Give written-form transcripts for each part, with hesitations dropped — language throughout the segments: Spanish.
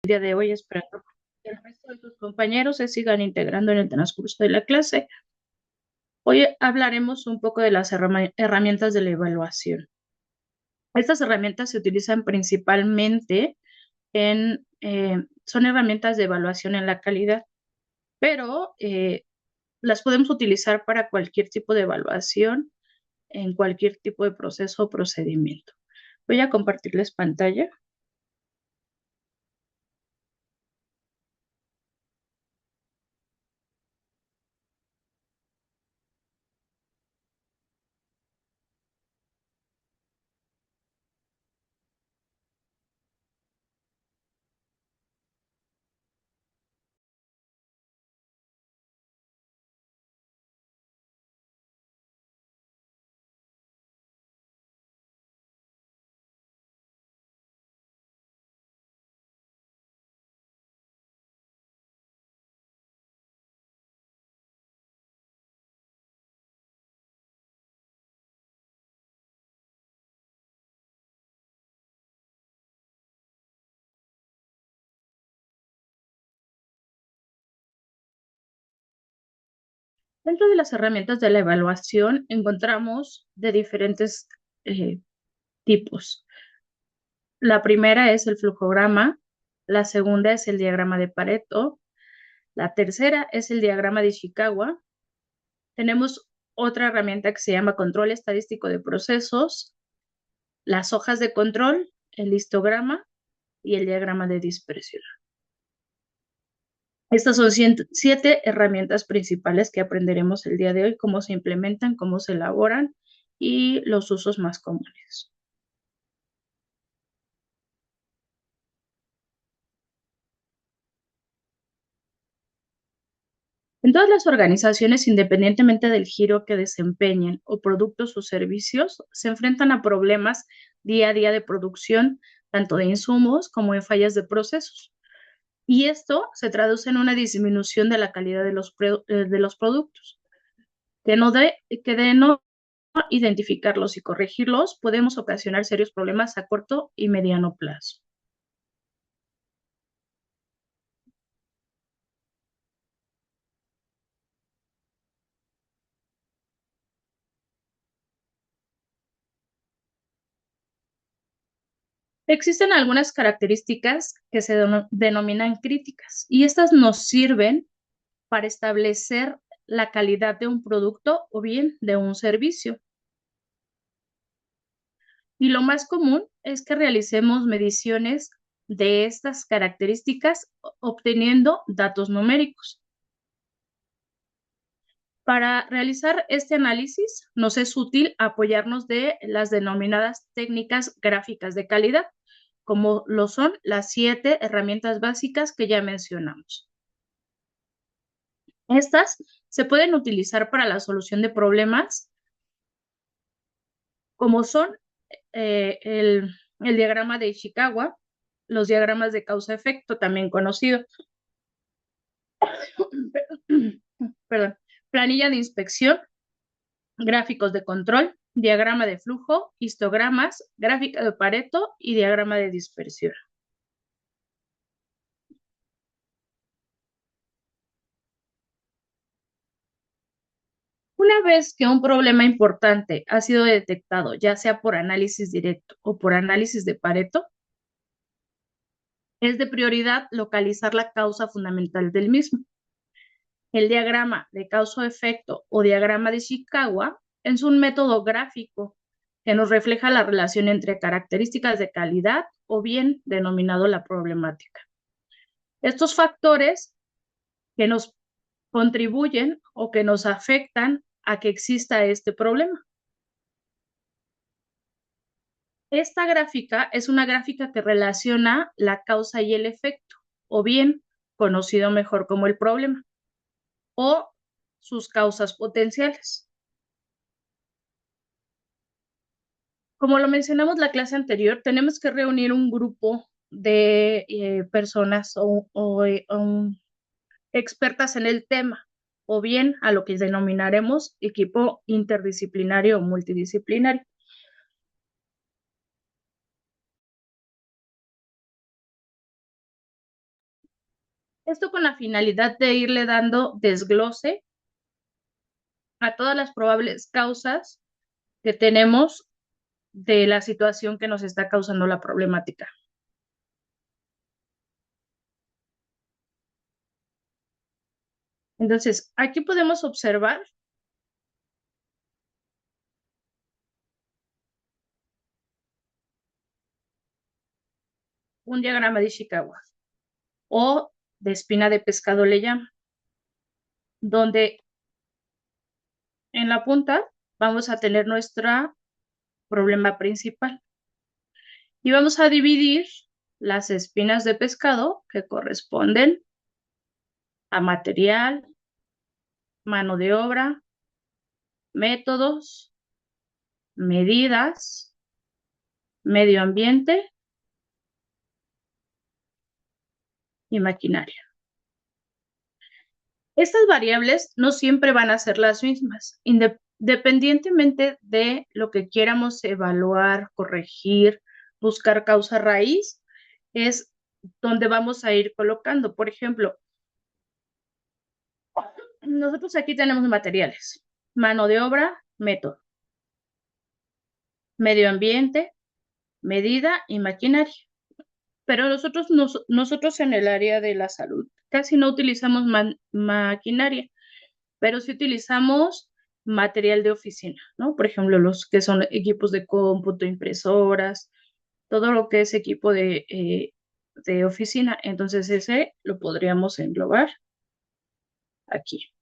día de hoy, esperando que el resto de tus compañeros se sigan integrando en el transcurso de la clase. Hoy hablaremos un poco de las herramientas de la evaluación. Estas herramientas se utilizan principalmente son herramientas de evaluación en la calidad, pero las podemos utilizar para cualquier tipo de evaluación, en cualquier tipo de proceso o procedimiento. Voy a compartirles pantalla. Dentro de las herramientas de la evaluación encontramos de diferentes eh, tipos. La primera es el flujograma, la segunda es el diagrama de Pareto, la tercera es el diagrama de Ishikawa. Tenemos otra herramienta que se llama control estadístico de procesos, las hojas de control, el histograma y el diagrama de dispersión. Estas son 7 herramientas principales que aprenderemos el día de hoy, cómo se implementan, cómo se elaboran y los usos más comunes. En todas las organizaciones, independientemente del giro que desempeñen o productos o servicios, se enfrentan a problemas día a día de producción, tanto de insumos como en fallas de procesos. Y esto se traduce en una disminución de la calidad de los productos. Que de no identificarlos y corregirlos, podemos ocasionar serios problemas a corto y mediano plazo. Existen algunas características que se denominan críticas y estas nos sirven para establecer la calidad de un producto o bien de un servicio. Y lo más común es que realicemos mediciones de estas características obteniendo datos numéricos. Para realizar este análisis nos es útil apoyarnos de las denominadas técnicas gráficas de calidad, como lo son las 7 herramientas básicas que ya mencionamos. Estas se pueden utilizar para la solución de problemas como son el diagrama de Ishikawa, los diagramas de causa-efecto, también conocido, perdón, planilla de inspección, gráficos de control, diagrama de flujo, histogramas, gráfica de Pareto y diagrama de dispersión. Una vez que un problema importante ha sido detectado, ya sea por análisis directo o por análisis de Pareto, es de prioridad localizar la causa fundamental del mismo. El diagrama de causa-efecto o diagrama de Ishikawa es un método gráfico que nos refleja la relación entre características de calidad o bien denominado la problemática. Estos factores que nos contribuyen o que nos afectan a que exista este problema. Esta gráfica es una gráfica que relaciona la causa y el efecto, o bien conocido mejor como el problema, o sus causas potenciales. Como lo mencionamos la clase anterior, tenemos que reunir un grupo de personas o expertas en el tema, o bien a lo que denominaremos equipo interdisciplinario o multidisciplinario. Esto con la finalidad de irle dando desglose a todas las probables causas que tenemos de la situación que nos está causando la problemática. Entonces, aquí podemos observar un diagrama de Ishikawa o de espina de pescado le llama, donde en la punta vamos a tener nuestro problema principal y vamos a dividir las espinas de pescado que corresponden a material, mano de obra, métodos, medidas, medio ambiente y maquinaria. Estas variables no siempre van a ser las mismas, independientemente de lo que quieramos evaluar, corregir, buscar causa raíz, es donde vamos a ir colocando. Por ejemplo, nosotros aquí tenemos materiales, mano de obra, método, medio ambiente, medida y maquinaria. Pero nosotros en el área de la salud casi no utilizamos maquinaria, pero sí utilizamos material de oficina, ¿no? Por ejemplo, los que son equipos de cómputo, impresoras, todo lo que es equipo de oficina. Entonces ese lo podríamos englobar aquí.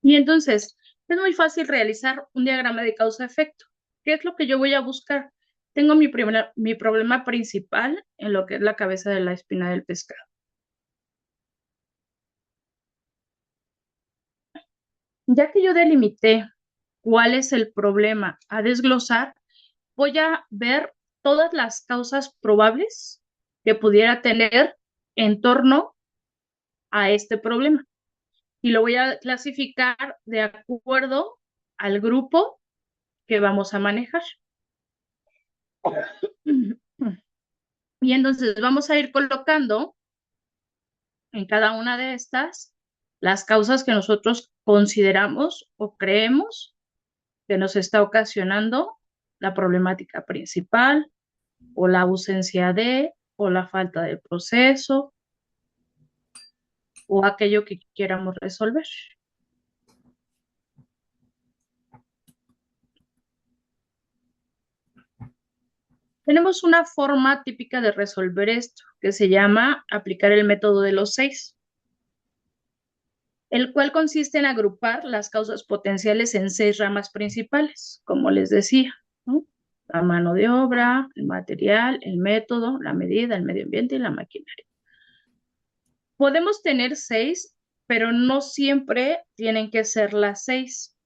Y entonces es muy fácil realizar un diagrama de causa-efecto. ¿Qué es lo que yo voy a buscar? Tengo mi problema principal en lo que es la cabeza de la espina del pescado. Ya que yo delimité cuál es el problema a desglosar, voy a ver todas las causas probables que pudiera tener en torno a este problema. Y lo voy a clasificar de acuerdo al grupo que vamos a manejar. Y entonces vamos a ir colocando en cada una de estas las causas que nosotros consideramos o creemos que nos está ocasionando la problemática principal o la ausencia de o la falta de proceso o aquello que quieramos resolver. Tenemos una forma típica de resolver esto que se llama aplicar el método de los 6, el cual consiste en agrupar las causas potenciales en 6 ramas principales, como les decía, ¿no? La mano de obra, el material, el método, la medida, el medio ambiente y la maquinaria. Podemos tener 6, pero no siempre tienen que ser las 6.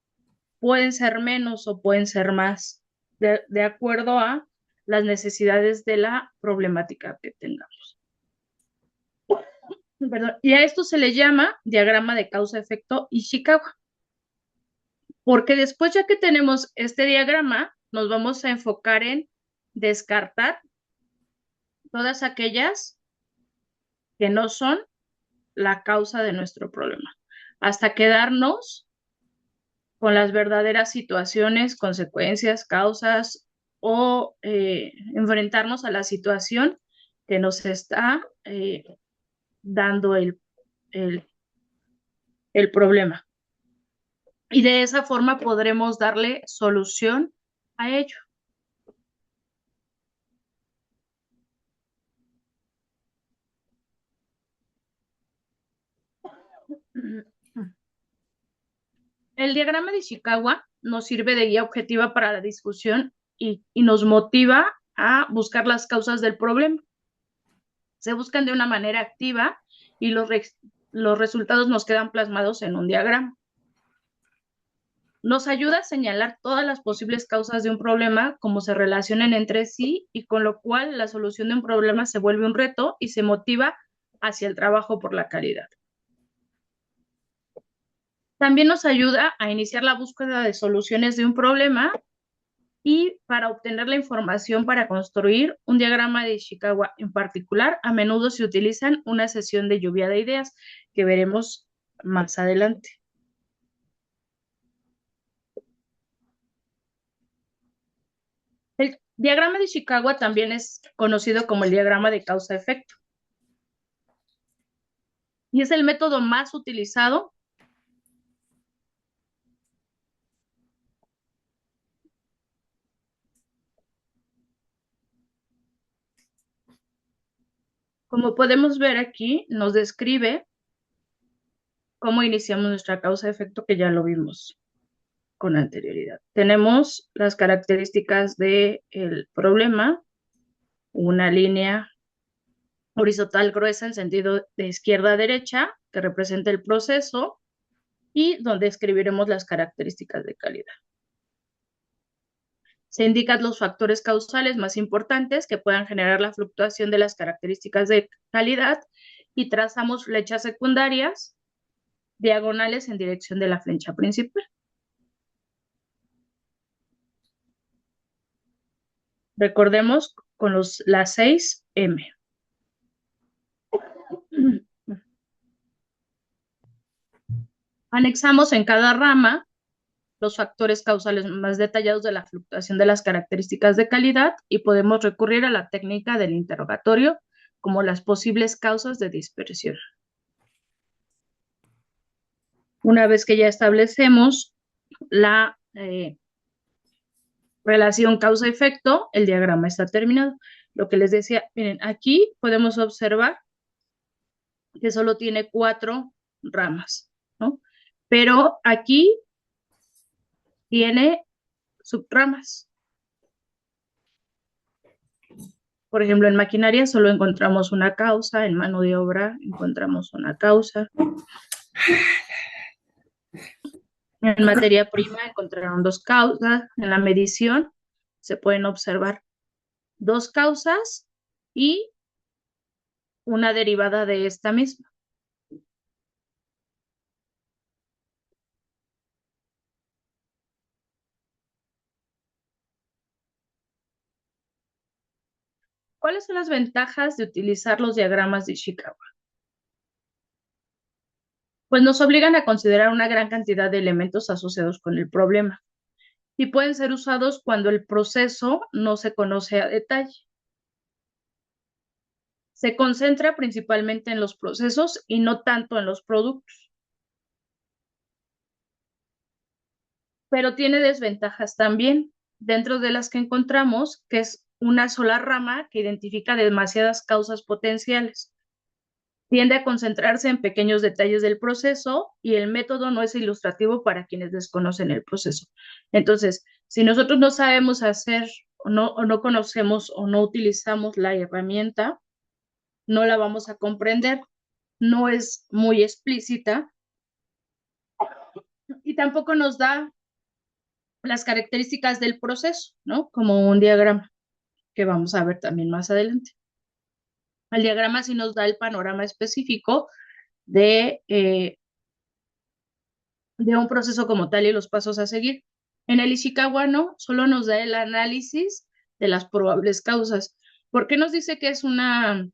Pueden ser menos o pueden ser más, de acuerdo a las necesidades de la problemática que tengamos. Perdón. Y a esto se le llama diagrama de causa-efecto Ishikawa, porque después ya que tenemos este diagrama, nos vamos a enfocar en descartar todas aquellas que no son la causa de nuestro problema, hasta quedarnos con las verdaderas situaciones, consecuencias, causas o enfrentarnos a la situación que nos está dando el problema. Y de esa forma podremos darle solución a ello. El diagrama de Ishikawa nos sirve de guía objetiva para la discusión y nos motiva a buscar las causas del problema. Se buscan de una manera activa y los resultados nos quedan plasmados en un diagrama. Nos ayuda a señalar todas las posibles causas de un problema, cómo se relacionan entre sí y con lo cual la solución de un problema se vuelve un reto y se motiva hacia el trabajo por la calidad. También nos ayuda a iniciar la búsqueda de soluciones de un problema y para obtener la información para construir un diagrama de Ishikawa en particular, a menudo se utilizan una sesión de lluvia de ideas que veremos más adelante. El diagrama de Ishikawa también es conocido como el diagrama de causa-efecto y es el método más utilizado como podemos ver aquí, nos describe cómo iniciamos nuestra causa-efecto, que ya lo vimos con anterioridad. Tenemos las características del problema, una línea horizontal gruesa en sentido de izquierda a derecha, que representa el proceso, y donde escribiremos las características de calidad. Se indican los factores causales más importantes que puedan generar la fluctuación de las características de calidad y trazamos flechas secundarias diagonales en dirección de la flecha principal. Recordemos con las 6M. Anexamos en cada rama los factores causales más detallados de la fluctuación de las características de calidad y podemos recurrir a la técnica del interrogatorio como las posibles causas de dispersión. Una vez que ya establecemos la relación causa-efecto, el diagrama está terminado. Lo que les decía, miren, aquí podemos observar que solo tiene 4 ramas, ¿no? Pero aquí tiene subramas. Por ejemplo, en maquinaria solo encontramos una causa, en mano de obra encontramos una causa. En materia prima encontraron 2 causas. En la medición se pueden observar 2 causas y una derivada de esta misma. ¿Cuáles son las ventajas de utilizar los diagramas de Ishikawa? Pues nos obligan a considerar una gran cantidad de elementos asociados con el problema y pueden ser usados cuando el proceso no se conoce a detalle. Se concentra principalmente en los procesos y no tanto en los productos. Pero tiene desventajas también, dentro de las que encontramos que es una sola rama que identifica demasiadas causas potenciales. Tiende a concentrarse en pequeños detalles del proceso y el método no es ilustrativo para quienes desconocen el proceso. Entonces, si nosotros no sabemos hacer o no conocemos o no utilizamos la herramienta, no la vamos a comprender, no es muy explícita y tampoco nos da las características del proceso, ¿no? Como un diagrama que vamos a ver también más adelante. El diagrama sí nos da el panorama específico de un proceso como tal y los pasos a seguir. En el Ishikawa no, solo nos da el análisis de las probables causas. ¿Por qué nos dice que es una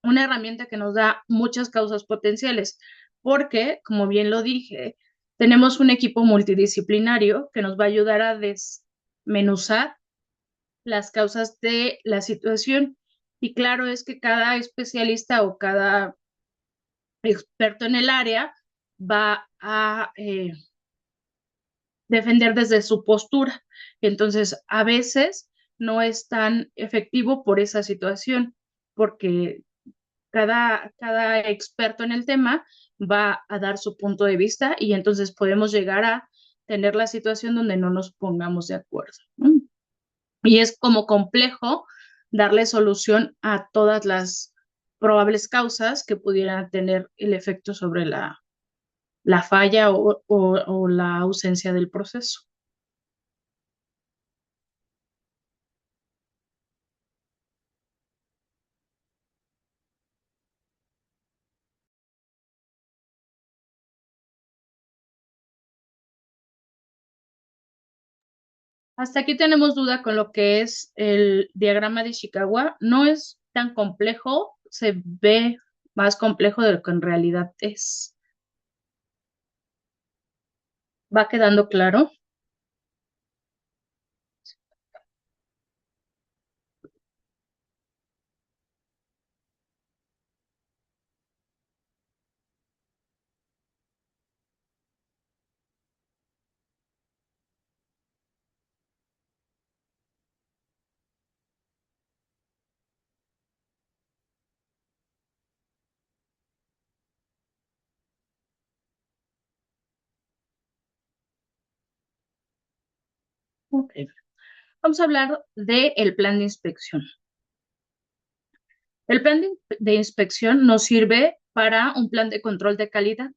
herramienta que nos da muchas causas potenciales? Porque, como bien lo dije, tenemos un equipo multidisciplinario que nos va a ayudar a desmenuzar las causas de la situación. Y claro es que cada especialista o cada experto en el área va a defender desde su postura. Entonces, a veces no es tan efectivo por esa situación, porque cada experto en el tema va a dar su punto de vista y entonces podemos llegar a tener la situación donde no nos pongamos de acuerdo. Y es como complejo darle solución a todas las probables causas que pudieran tener el efecto sobre la falla o la ausencia del proceso. Hasta aquí tenemos duda con lo que es el diagrama de Ishikawa. No es tan complejo, se ve más complejo de lo que en realidad es. ¿Va quedando claro? Ok. Vamos a hablar del plan de inspección. El plan de inspección nos sirve para un plan de control de calidad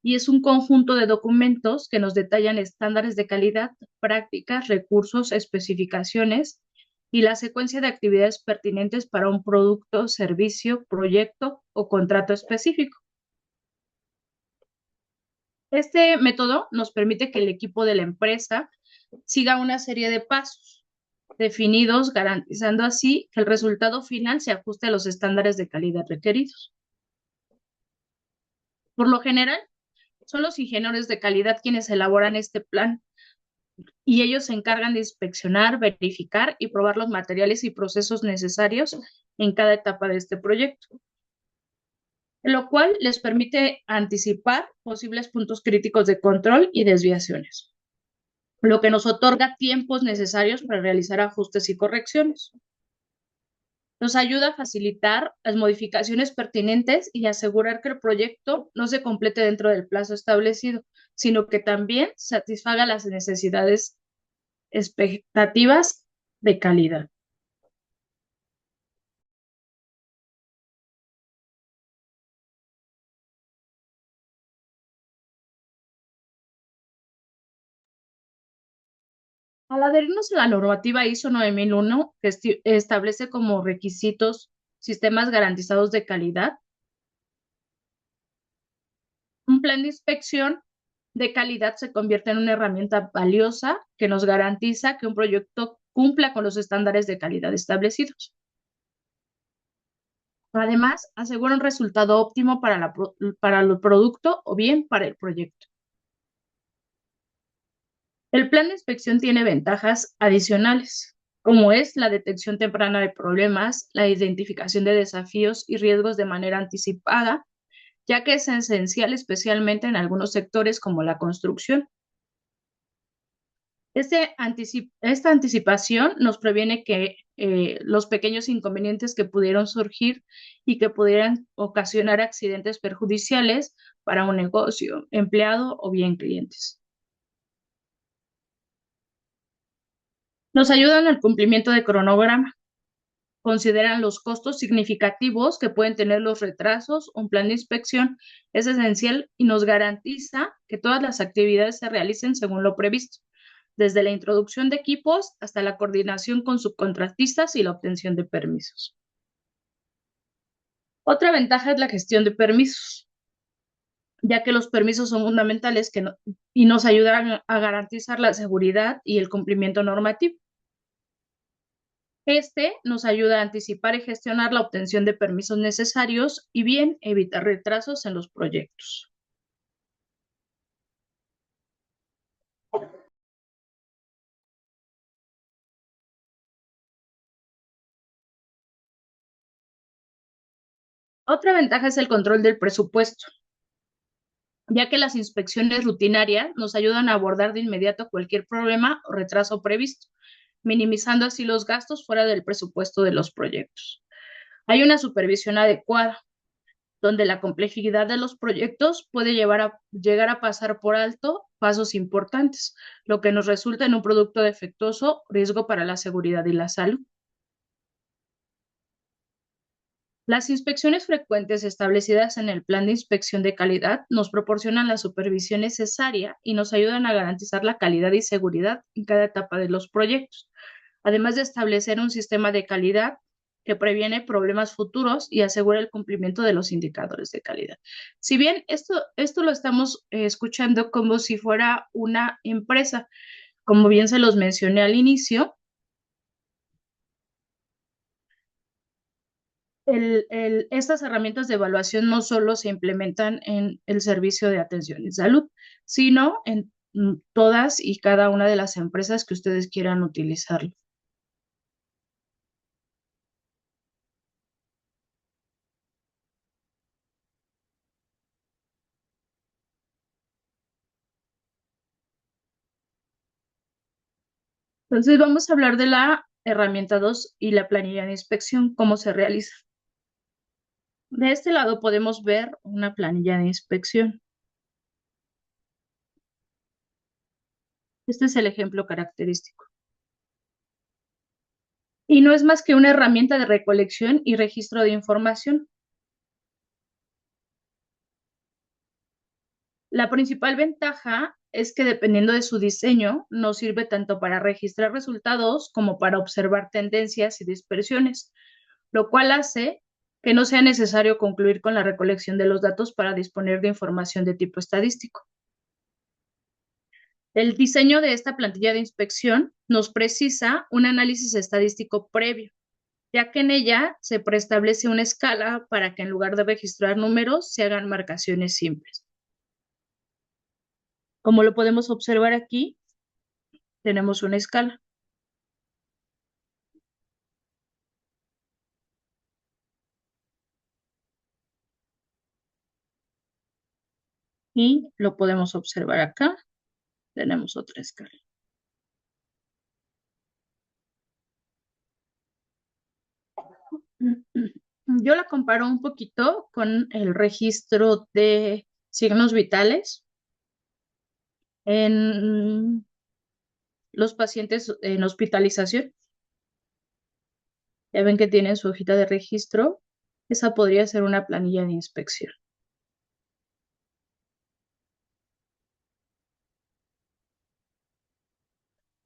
y es un conjunto de documentos que nos detallan estándares de calidad, prácticas, recursos, especificaciones y la secuencia de actividades pertinentes para un producto, servicio, proyecto o contrato específico. Este método nos permite que el equipo de la empresa siga una serie de pasos definidos, garantizando así que el resultado final se ajuste a los estándares de calidad requeridos. Por lo general, son los ingenieros de calidad quienes elaboran este plan y ellos se encargan de inspeccionar, verificar y probar los materiales y procesos necesarios en cada etapa de este proyecto, lo cual les permite anticipar posibles puntos críticos de control y desviaciones, lo que nos otorga tiempos necesarios para realizar ajustes y correcciones. Nos ayuda a facilitar las modificaciones pertinentes y asegurar que el proyecto no se complete dentro del plazo establecido, sino que también satisfaga las necesidades expectativas de calidad. Al adherirnos a la normativa ISO 9001, que establece como requisitos sistemas garantizados de calidad, un plan de inspección de calidad se convierte en una herramienta valiosa que nos garantiza que un proyecto cumpla con los estándares de calidad establecidos. Además, asegura un resultado óptimo para el producto o bien para el proyecto. El plan de inspección tiene ventajas adicionales, como es la detección temprana de problemas, la identificación de desafíos y riesgos de manera anticipada, ya que es esencial especialmente en algunos sectores como la construcción. Esta anticipación nos previene que los pequeños inconvenientes que pudieron surgir y que pudieran ocasionar accidentes perjudiciales para un negocio, empleado o bien clientes. Nos ayudan al cumplimiento de cronograma. Consideran los costos significativos que pueden tener los retrasos. Un plan de inspección es esencial y nos garantiza que todas las actividades se realicen según lo previsto, desde la introducción de equipos hasta la coordinación con subcontratistas y la obtención de permisos. Otra ventaja es la gestión de permisos, ya que los permisos son fundamentales y nos ayudan a garantizar la seguridad y el cumplimiento normativo. Este nos ayuda a anticipar y gestionar la obtención de permisos necesarios y bien evitar retrasos en los proyectos. Otra ventaja es el control del presupuesto, ya que las inspecciones rutinarias nos ayudan a abordar de inmediato cualquier problema o retraso previsto, minimizando así los gastos fuera del presupuesto de los proyectos. Hay una supervisión adecuada, donde la complejidad de los proyectos puede llegar a pasar por alto pasos importantes, lo que nos resulta en un producto defectuoso, riesgo para la seguridad y la salud. Las inspecciones frecuentes establecidas en el plan de inspección de calidad nos proporcionan la supervisión necesaria y nos ayudan a garantizar la calidad y seguridad en cada etapa de los proyectos, además de establecer un sistema de calidad que previene problemas futuros y asegura el cumplimiento de los indicadores de calidad. Si bien esto lo estamos escuchando como si fuera una empresa, Como bien se los mencioné al inicio, estas herramientas de evaluación no solo se implementan en el servicio de atención en salud, sino en todas y cada una de las empresas que ustedes quieran utilizarlo. Entonces vamos a hablar de la herramienta 2 y la planilla de inspección, cómo se realiza. De este lado podemos ver una planilla de inspección. Este es el ejemplo característico. Y no es más que una herramienta de recolección y registro de información. La principal ventaja es que dependiendo de su diseño, nos sirve tanto para registrar resultados como para observar tendencias y dispersiones, lo cual hace que no sea necesario concluir con la recolección de los datos para disponer de información de tipo estadístico. El diseño de esta plantilla de inspección nos precisa un análisis estadístico previo, ya que en ella se preestablece una escala para que en lugar de registrar números se hagan marcaciones simples. Como lo podemos observar aquí, tenemos una escala. Y lo podemos observar acá. Tenemos otra escala. Yo la comparo un poquito con el registro de signos vitales en los pacientes en hospitalización. Ya ven que tienen su hojita de registro. Esa podría ser una planilla de inspección.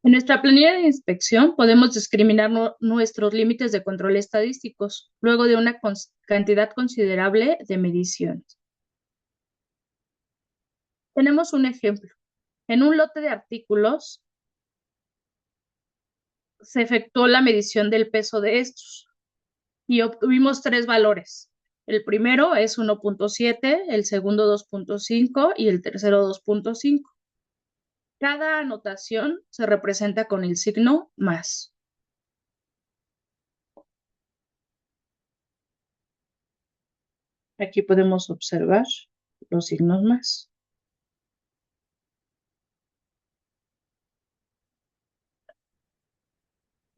En nuestra planilla de inspección podemos discriminar nuestros límites de control estadísticos luego de una cantidad considerable de mediciones. Tenemos un ejemplo. En un lote de artículos se efectuó la medición del peso de estos y obtuvimos 3 valores. El primero es 1.7, el segundo 2.5 y el tercero 2.5. Cada anotación se representa con el signo más. Aquí podemos observar los signos más.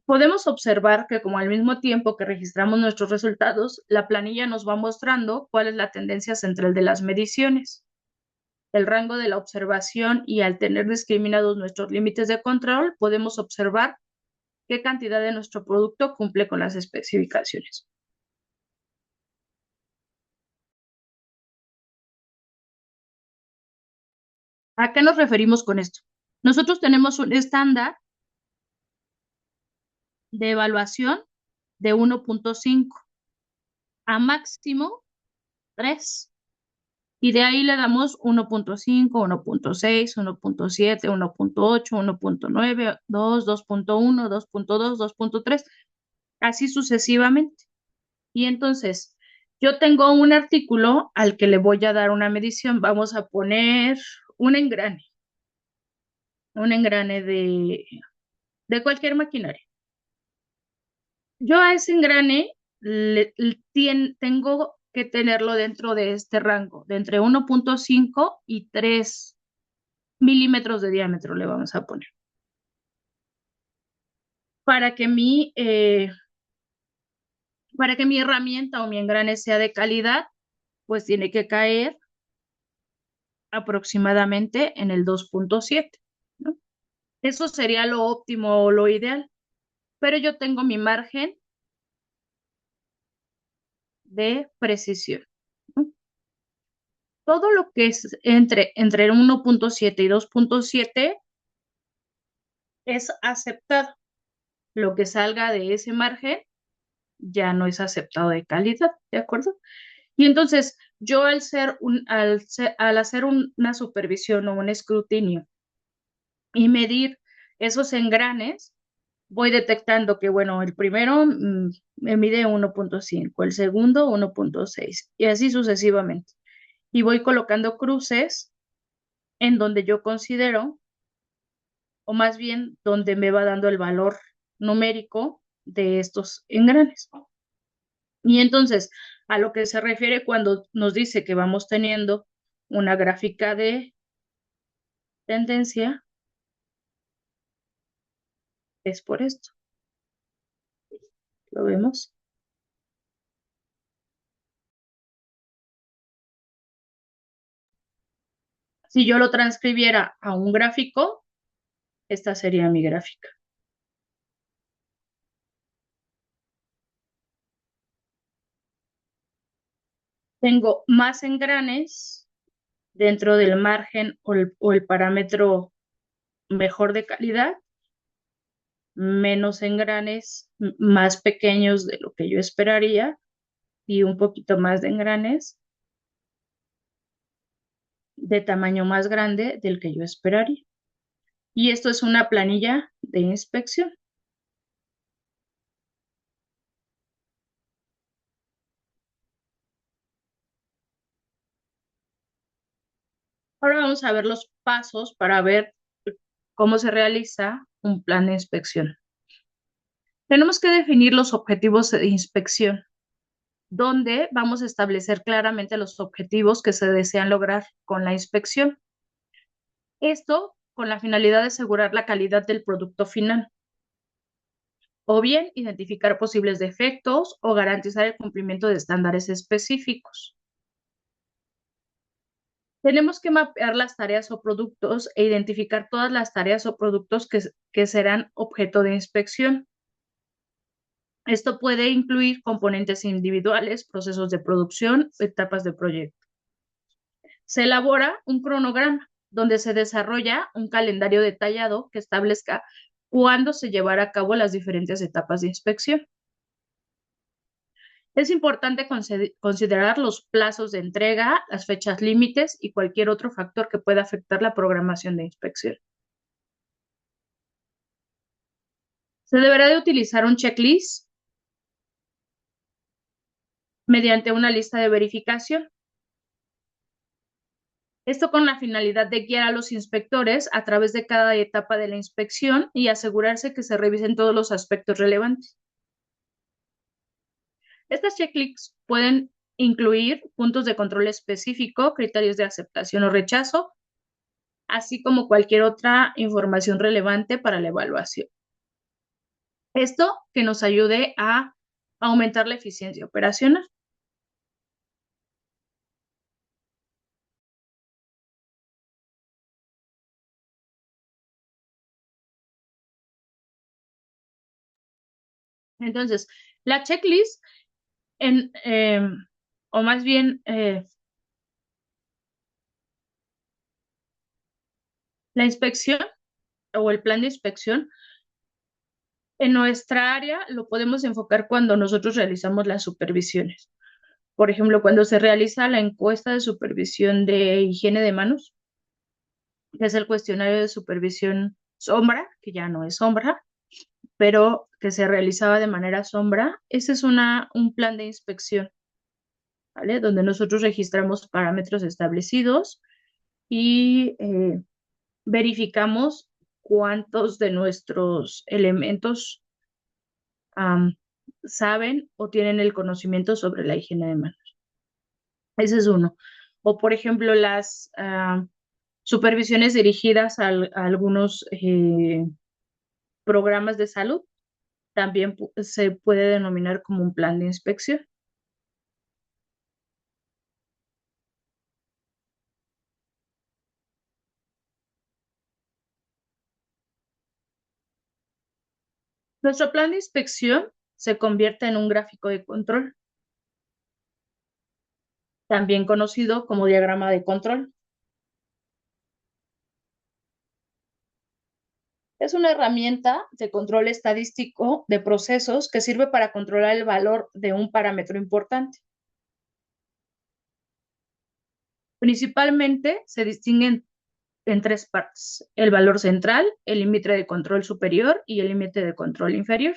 Podemos observar que como al mismo tiempo que registramos nuestros resultados, la planilla nos va mostrando cuál es la tendencia central de las mediciones, el rango de la observación, y al tener discriminados nuestros límites de control, podemos observar qué cantidad de nuestro producto cumple con las especificaciones. ¿A qué nos referimos con esto? Nosotros tenemos un estándar de evaluación de 1.5 a máximo 3. Y de ahí le damos 1.5, 1.6, 1.7, 1.8, 1.9, 2, 2.1, 2.2, 2.3, así sucesivamente. Y entonces, yo tengo un artículo al que le voy a dar una medición. Vamos a poner un engrane de cualquier maquinaria. Yo a ese engrane tengo que tenerlo dentro de este rango, de entre 1.5 y 3 milímetros de diámetro le vamos a poner. Para que para que mi herramienta o mi engrane sea de calidad, pues tiene que caer aproximadamente en el 2.7, ¿no? Eso sería lo óptimo o lo ideal, pero yo tengo mi margen de precisión, ¿no? Todo lo que es entre 1.7 y 2.7 es aceptado. Lo que salga de ese margen ya no es aceptado de calidad, ¿de acuerdo? Y entonces, yo al hacer una supervisión o un escrutinio y medir Esos engranes voy detectando que, bueno, el primero me mide 1.5, el segundo 1.6 y así sucesivamente. Y voy colocando cruces en donde yo considero, o más bien donde me va dando el valor numérico de estos engranes. Y entonces, a lo que se refiere cuando nos dice que vamos teniendo una gráfica de tendencia, es por esto. ¿Lo vemos? Si yo lo transcribiera a un gráfico, esta sería mi gráfica. Tengo más engranes dentro del margen o el parámetro mejor de calidad, menos engranes más pequeños de lo que yo esperaría y un poquito más de engranes de tamaño más grande del que yo esperaría. Y esto es una planilla de inspección. Ahora vamos a ver los pasos para ver cómo se realiza un plan de inspección. Tenemos que definir los objetivos de inspección, donde vamos a establecer claramente los objetivos que se desean lograr con la inspección. Esto con la finalidad de asegurar la calidad del producto final, o bien identificar posibles defectos o garantizar el cumplimiento de estándares específicos. Tenemos que mapear las tareas o productos e identificar todas las tareas o productos que serán objeto de inspección. Esto puede incluir componentes individuales, procesos de producción, etapas de proyecto. Se elabora un cronograma donde se desarrolla un calendario detallado que establezca cuándo se llevará a cabo las diferentes etapas de inspección. Es importante considerar los plazos de entrega, las fechas límites y cualquier otro factor que pueda afectar la programación de inspección. Se deberá de utilizar un checklist mediante una lista de verificación. Esto con la finalidad de guiar a los inspectores a través de cada etapa de la inspección y asegurarse que se revisen todos los aspectos relevantes. Estas checklists pueden incluir puntos de control específico, criterios de aceptación o rechazo, así como cualquier otra información relevante para la evaluación. Esto que nos ayude a aumentar la eficiencia operacional. Entonces, la checklist, en, o más bien la inspección o el plan de inspección, en nuestra área lo podemos enfocar cuando nosotros realizamos las supervisiones. Por ejemplo, cuando se realiza la encuesta de supervisión de higiene de manos, que es el cuestionario de supervisión sombra, que ya no es sombra, pero que se realizaba de manera sombra, ese es un plan de inspección, ¿vale? Donde nosotros registramos parámetros establecidos y verificamos cuántos de nuestros elementos saben o tienen el conocimiento sobre la higiene de manos. Ese es uno. O, por ejemplo, las supervisiones dirigidas a algunos programas de salud también se puede denominar como un plan de inspección. Nuestro plan de inspección se convierte en un gráfico de control, también conocido como diagrama de control. Es una herramienta de control estadístico de procesos que sirve para controlar el valor de un parámetro importante. Principalmente se distinguen en tres partes: el valor central, el límite de control superior y el límite de control inferior.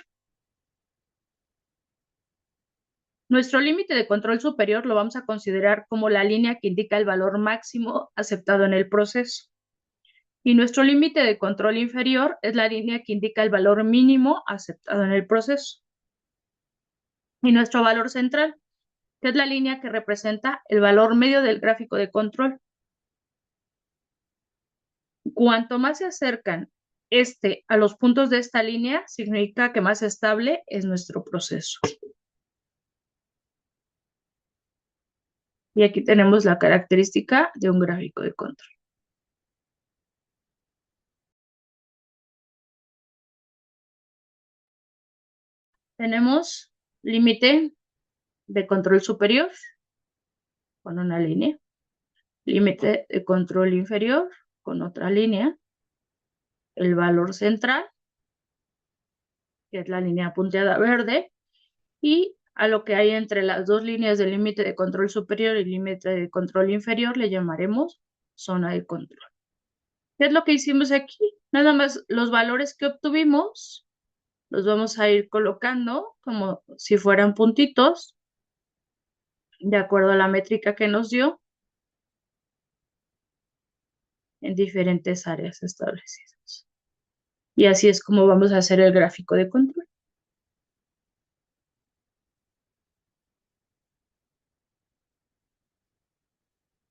Nuestro límite de control superior lo vamos a considerar como la línea que indica el valor máximo aceptado en el proceso. Y nuestro límite de control inferior es la línea que indica el valor mínimo aceptado en el proceso. Y nuestro valor central, que es la línea que representa el valor medio del gráfico de control. Cuanto más se acercan a los puntos de esta línea, significa que más estable es nuestro proceso. Y aquí tenemos la característica de un gráfico de control. Tenemos límite de control superior con una línea, límite de control inferior con otra línea, el valor central, que es la línea punteada verde, y a lo que hay entre las dos líneas del límite de control superior y límite de control inferior le llamaremos zona de control. ¿Qué es lo que hicimos aquí? Nada más los valores que obtuvimos los vamos a ir colocando como si fueran puntitos, de acuerdo a la métrica que nos dio, en diferentes áreas establecidas. Y así es como vamos a hacer el gráfico de control.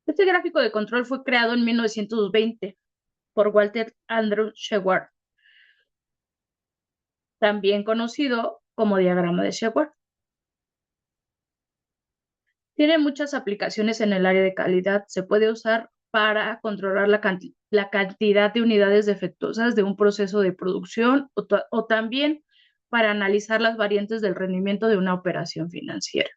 Este gráfico de control fue creado en 1920 por Walter Andrew Shewhart, también conocido como diagrama de Shewhart. Tiene muchas aplicaciones en el área de calidad. Se puede usar para controlar la cantidad de unidades defectuosas de un proceso de producción o también para analizar las variantes del rendimiento de una operación financiera.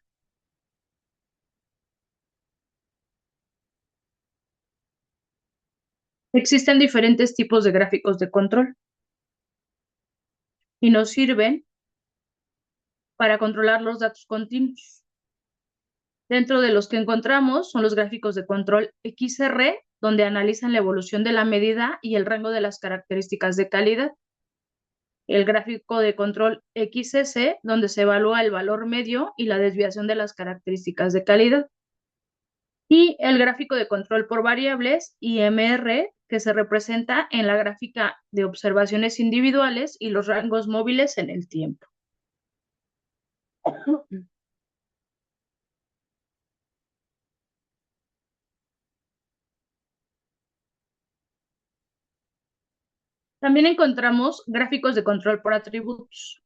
Existen diferentes tipos de gráficos de control y nos sirven para controlar los datos continuos. Dentro de los que encontramos son los gráficos de control XR, donde analizan la evolución de la medida y el rango de las características de calidad. El gráfico de control XS, donde se evalúa el valor medio y la desviación de las características de calidad. Y el gráfico de control por variables, IMR, que se representa en la gráfica de observaciones individuales y los rangos móviles en el tiempo. También encontramos gráficos de control por atributos.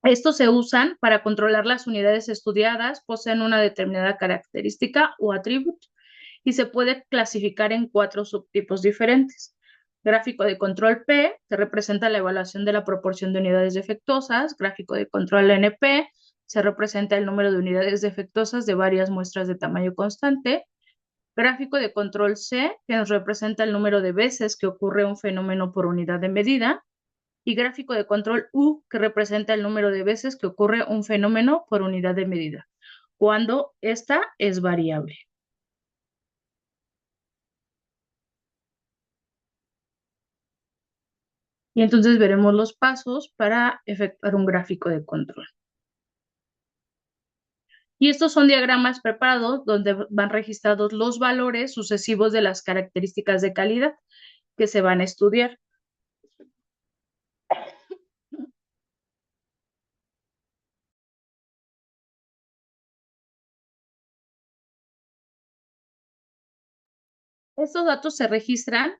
Estos se usan para controlar las unidades estudiadas, poseen una determinada característica o atributo y se puede clasificar en 4 subtipos diferentes. Gráfico de control P, que representa la evaluación de la proporción de unidades defectuosas. Gráfico de control NP, se representa el número de unidades defectuosas de varias muestras de tamaño constante. Gráfico de control C, que nos representa el número de veces que ocurre un fenómeno por unidad de medida. Y gráfico de control U, que representa el número de veces que ocurre un fenómeno por unidad de medida, cuando esta es variable. Y entonces veremos los pasos para efectuar un gráfico de control. Y estos son diagramas preparados donde van registrados los valores sucesivos de las características de calidad que se van a estudiar. Estos datos se registran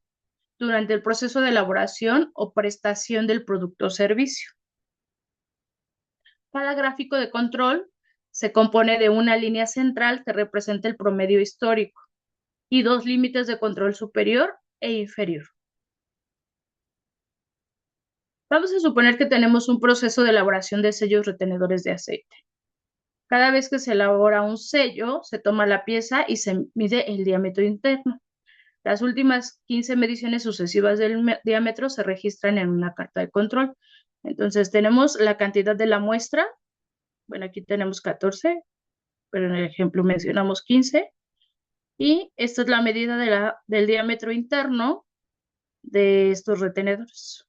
durante el proceso de elaboración o prestación del producto o servicio. Cada gráfico de control se compone de una línea central que representa el promedio histórico y dos límites de control superior e inferior. Vamos a suponer que tenemos un proceso de elaboración de sellos retenedores de aceite. Cada vez que se elabora un sello, se toma la pieza y se mide el diámetro interno. Las últimas 15 mediciones sucesivas del diámetro se registran en una carta de control. Entonces tenemos la cantidad de la muestra. Bueno, aquí tenemos 14, pero en el ejemplo mencionamos 15. Y esta es la medida del diámetro interno de estos retenedores.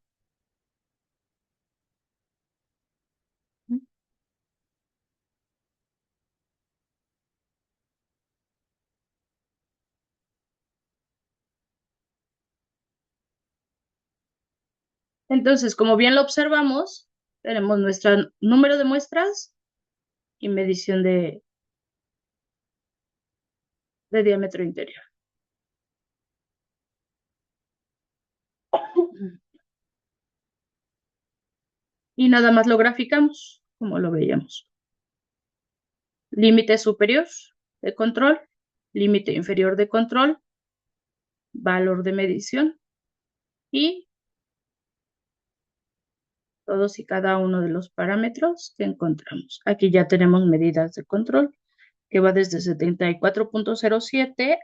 Entonces, como bien lo observamos, tenemos nuestro número de muestras y medición de diámetro interior. Y nada más lo graficamos, como lo veíamos. Límite superior de control, límite inferior de control, valor de medición y todos y cada uno de los parámetros que encontramos. Aquí ya tenemos medidas de control que va desde 74.07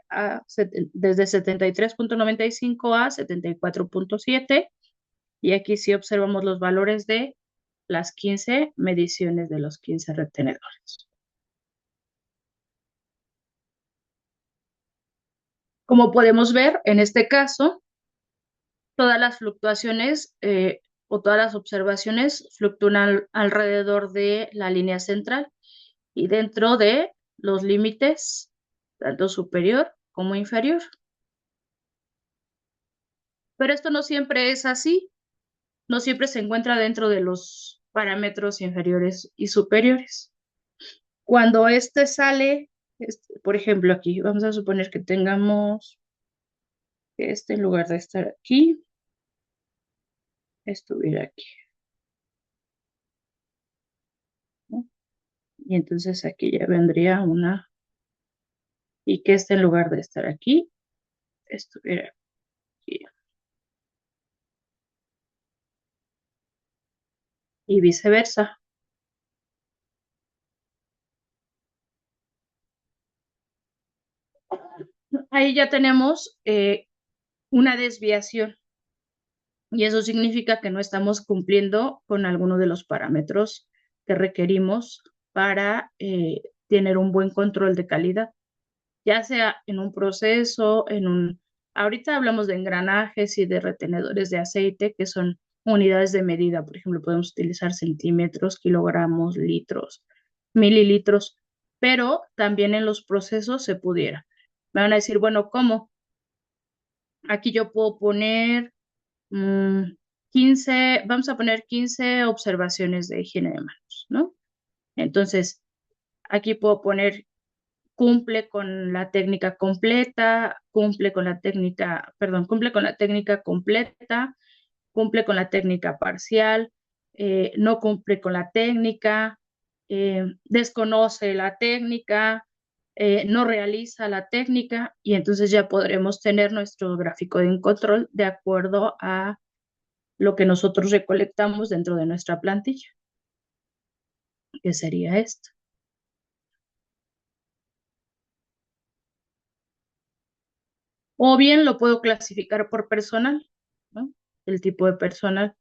desde 73.95 a 74.7 y aquí sí observamos los valores de las 15 mediciones de los 15 retenedores. Como podemos ver, en este caso, todas las fluctuaciones o todas las observaciones fluctúan alrededor de la línea central y dentro de los límites, tanto superior como inferior. Pero esto no siempre es así, no siempre se encuentra dentro de los parámetros inferiores y superiores. Cuando este sale, por ejemplo, aquí, vamos a suponer que tengamos que este en lugar de estar aquí, estuviera aquí, ¿no? Y entonces aquí ya vendría una, y que este en lugar de estar aquí, estuviera aquí. Y viceversa. Ahí ya tenemos una desviación y eso significa que no estamos cumpliendo con alguno de los parámetros que requerimos para tener un buen control de calidad, ya sea en un proceso, ahorita hablamos de engranajes y de retenedores de aceite, que son unidades de medida, por ejemplo, podemos utilizar centímetros, kilogramos, litros, mililitros, pero también en los procesos se pudiera. Me van a decir, bueno, ¿cómo? Aquí yo puedo poner 15, vamos a poner 15 observaciones de higiene de manos, ¿no? Entonces, aquí puedo poner cumple con la técnica completa, cumple con la técnica, perdón, cumple con la técnica completa, cumple con la técnica parcial, no cumple con la técnica, desconoce la técnica, no realiza la técnica y entonces ya podremos tener nuestro gráfico de control de acuerdo a lo que nosotros recolectamos dentro de nuestra plantilla, que sería esto. O bien lo puedo clasificar por personal, ¿no? El tipo de personal,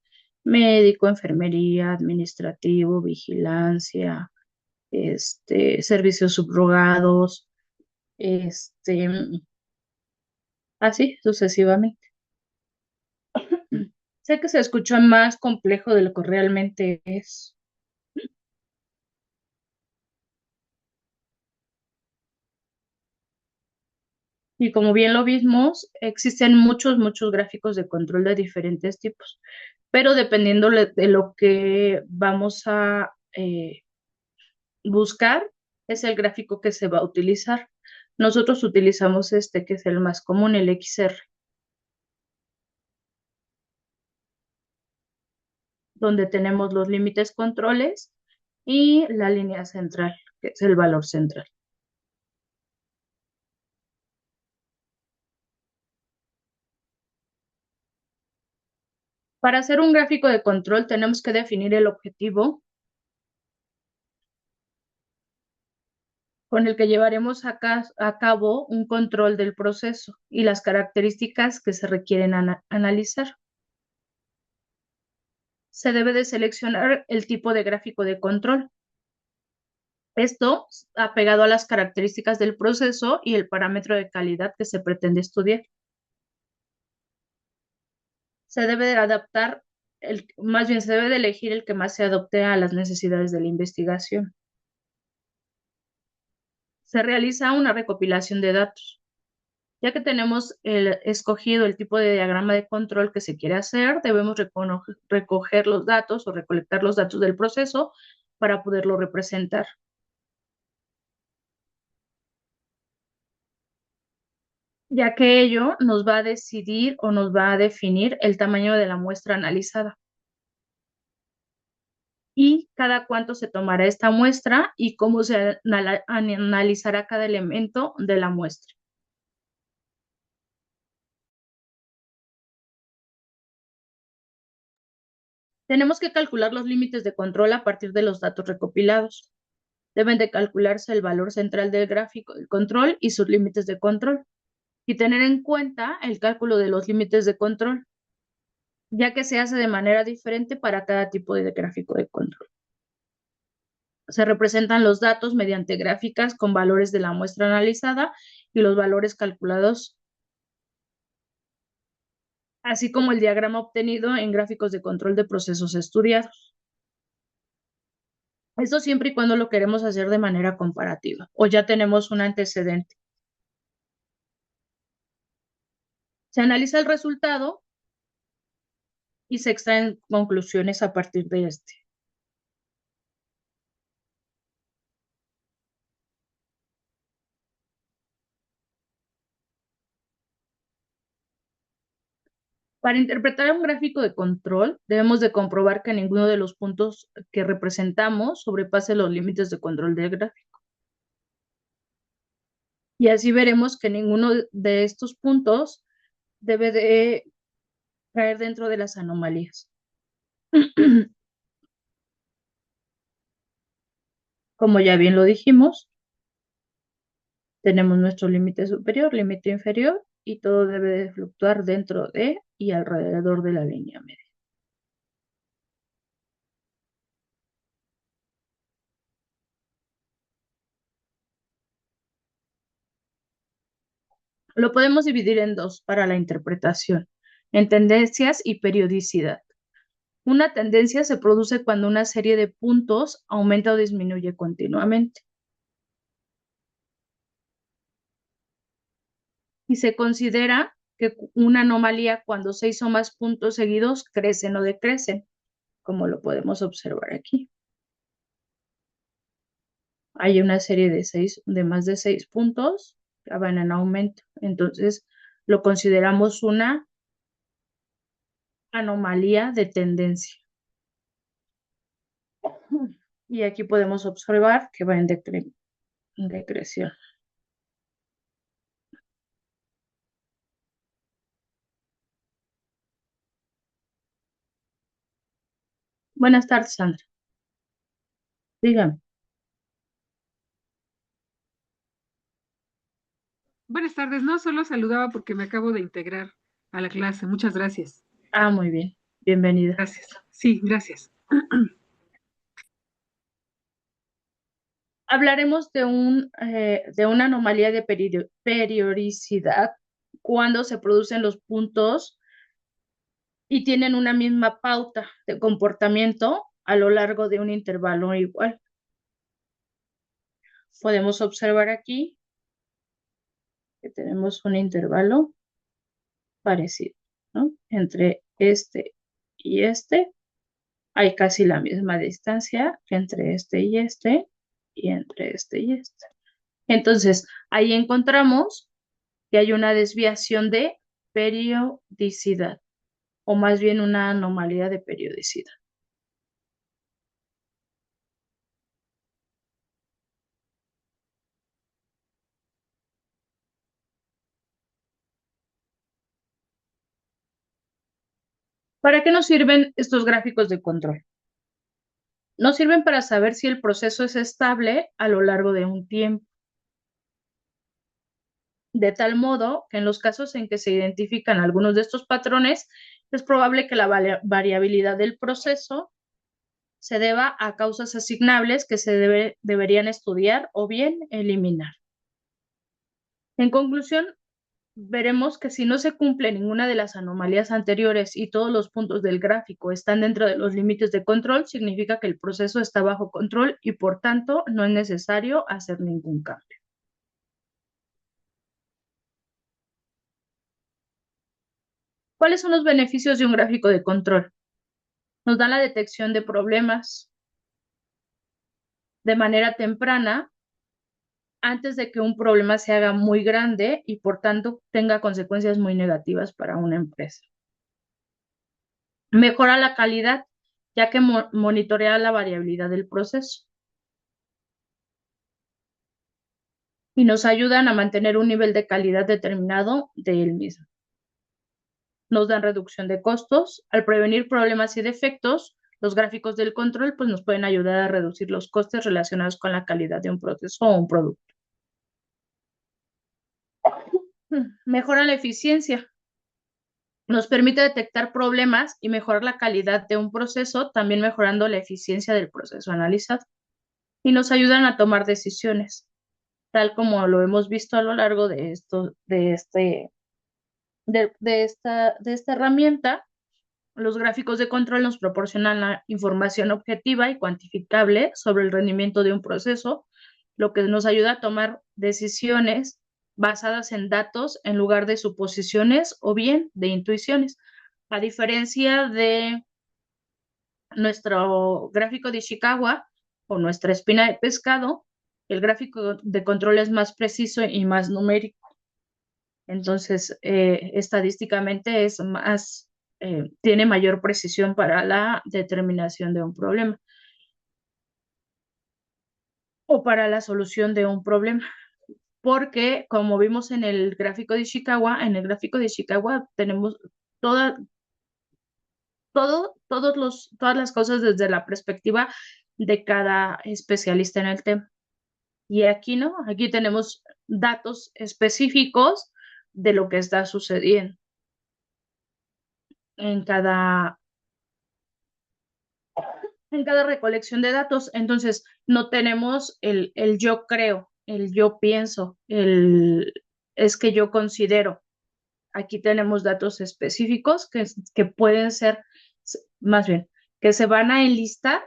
médico, enfermería, administrativo, vigilancia, servicios subrogados, este, así sucesivamente. Sé que se escucha más complejo de lo que realmente es. Y como bien lo vimos, existen muchos gráficos de control de diferentes tipos, pero dependiendo de lo que vamos a buscar, es el gráfico que se va a utilizar. Nosotros utilizamos este, que es el más común, el XR, donde tenemos los límites controles y la línea central, que es el valor central. Para hacer un gráfico de control tenemos que definir el objetivo con el que llevaremos a cabo un control del proceso y las características que se requieren analizar. Se debe de seleccionar el tipo de gráfico de control. Esto apegado a las características del proceso y el parámetro de calidad que se pretende estudiar. Se debe de adaptar, más bien se debe de elegir el que más se adopte a las necesidades de la investigación. Se realiza una recopilación de datos. Ya que tenemos escogido el tipo de diagrama de control que se quiere hacer, debemos recoger los datos o recolectar los datos del proceso para poderlo representar. Ya que ello nos va a decidir o nos va a definir el tamaño de la muestra analizada y cada cuánto se tomará esta muestra y cómo se analizará cada elemento de la muestra. Tenemos que calcular los límites de control a partir de los datos recopilados. Deben de calcularse el valor central del gráfico del control y sus límites de control, y tener en cuenta el cálculo de los límites de control, ya que se hace de manera diferente para cada tipo de gráfico de control. Se representan los datos mediante gráficas con valores de la muestra analizada y los valores calculados, así como el diagrama obtenido en gráficos de control de procesos estudiados. Esto siempre y cuando lo queremos hacer de manera comparativa o ya tenemos un antecedente. Se analiza el resultado y se extraen conclusiones a partir de este. Para interpretar un gráfico de control, debemos de comprobar que ninguno de los puntos que representamos sobrepase los límites de control del gráfico. Y así veremos que ninguno de estos puntos debe de caer dentro de las anomalías. Como ya bien lo dijimos, tenemos nuestro límite superior, límite inferior, y todo debe de fluctuar dentro de y alrededor de la línea media. Lo podemos dividir en dos para la interpretación, en tendencias y periodicidad. Una tendencia se produce cuando una serie de puntos aumenta o disminuye continuamente. Y se considera que una anomalía cuando 6 o más puntos seguidos crecen o decrecen, como lo podemos observar aquí. Hay una serie de más de 6 puntos que van en aumento. Entonces, lo consideramos una anomalía de tendencia. Y aquí podemos observar que va en decreción. Buenas tardes, Sandra. Dígame. Buenas tardes, no solo saludaba porque me acabo de integrar a la clase. Muchas gracias. Ah, muy bien. Bienvenida. Gracias. Sí, gracias. Hablaremos de una anomalía de periodicidad cuando se producen los puntos y tienen una misma pauta de comportamiento a lo largo de un intervalo igual. Podemos observar aquí que tenemos un intervalo parecido, ¿no? Entre este y este hay casi la misma distancia que entre este y entre este y este. Entonces, ahí encontramos que hay una desviación de periodicidad, o más bien una anomalía de periodicidad. ¿Para qué nos sirven estos gráficos de control? Nos sirven para saber si el proceso es estable a lo largo de un tiempo, de tal modo que en los casos en que se identifican algunos de estos patrones, es probable que la variabilidad del proceso se deba a causas asignables que se deberían estudiar o bien eliminar. En conclusión, veremos que si no se cumple ninguna de las anomalías anteriores y todos los puntos del gráfico están dentro de los límites de control, significa que el proceso está bajo control y por tanto no es necesario hacer ningún cambio. ¿Cuáles son los beneficios de un gráfico de control? Nos da la detección de problemas de manera temprana antes de que un problema se haga muy grande y por tanto tenga consecuencias muy negativas para una empresa. Mejora la calidad, ya que monitorea la variabilidad del proceso. Y nos ayudan a mantener un nivel de calidad determinado de él mismo. Nos dan reducción de costos. Al prevenir problemas y defectos, los gráficos del control pues, nos pueden ayudar a reducir los costes relacionados con la calidad de un proceso o un producto. Mejora la eficiencia. Nos permite detectar problemas y mejorar la calidad de un proceso, también mejorando la eficiencia del proceso analizado. Y nos ayudan a tomar decisiones, tal como lo hemos visto a lo largo de esta herramienta. Los gráficos de control nos proporcionan la información objetiva y cuantificable sobre el rendimiento de un proceso, lo que nos ayuda a tomar decisiones basadas en datos en lugar de suposiciones o bien de intuiciones. A diferencia de nuestro gráfico de Ishikawa o nuestra espina de pescado, el gráfico de control es más preciso y más numérico. Entonces, estadísticamente tiene mayor precisión para la determinación de un problema o para la solución de un problema. Porque, como vimos en el gráfico de Ishikawa tenemos toda, todas las cosas desde la perspectiva de cada especialista en el tema. Y aquí no, aquí tenemos datos específicos de lo que está sucediendo en cada, en cada recolección de datos. Entonces, no tenemos el yo creo, el yo pienso, es que yo considero. Aquí tenemos datos específicos que pueden ser, más bien, que se van a enlistar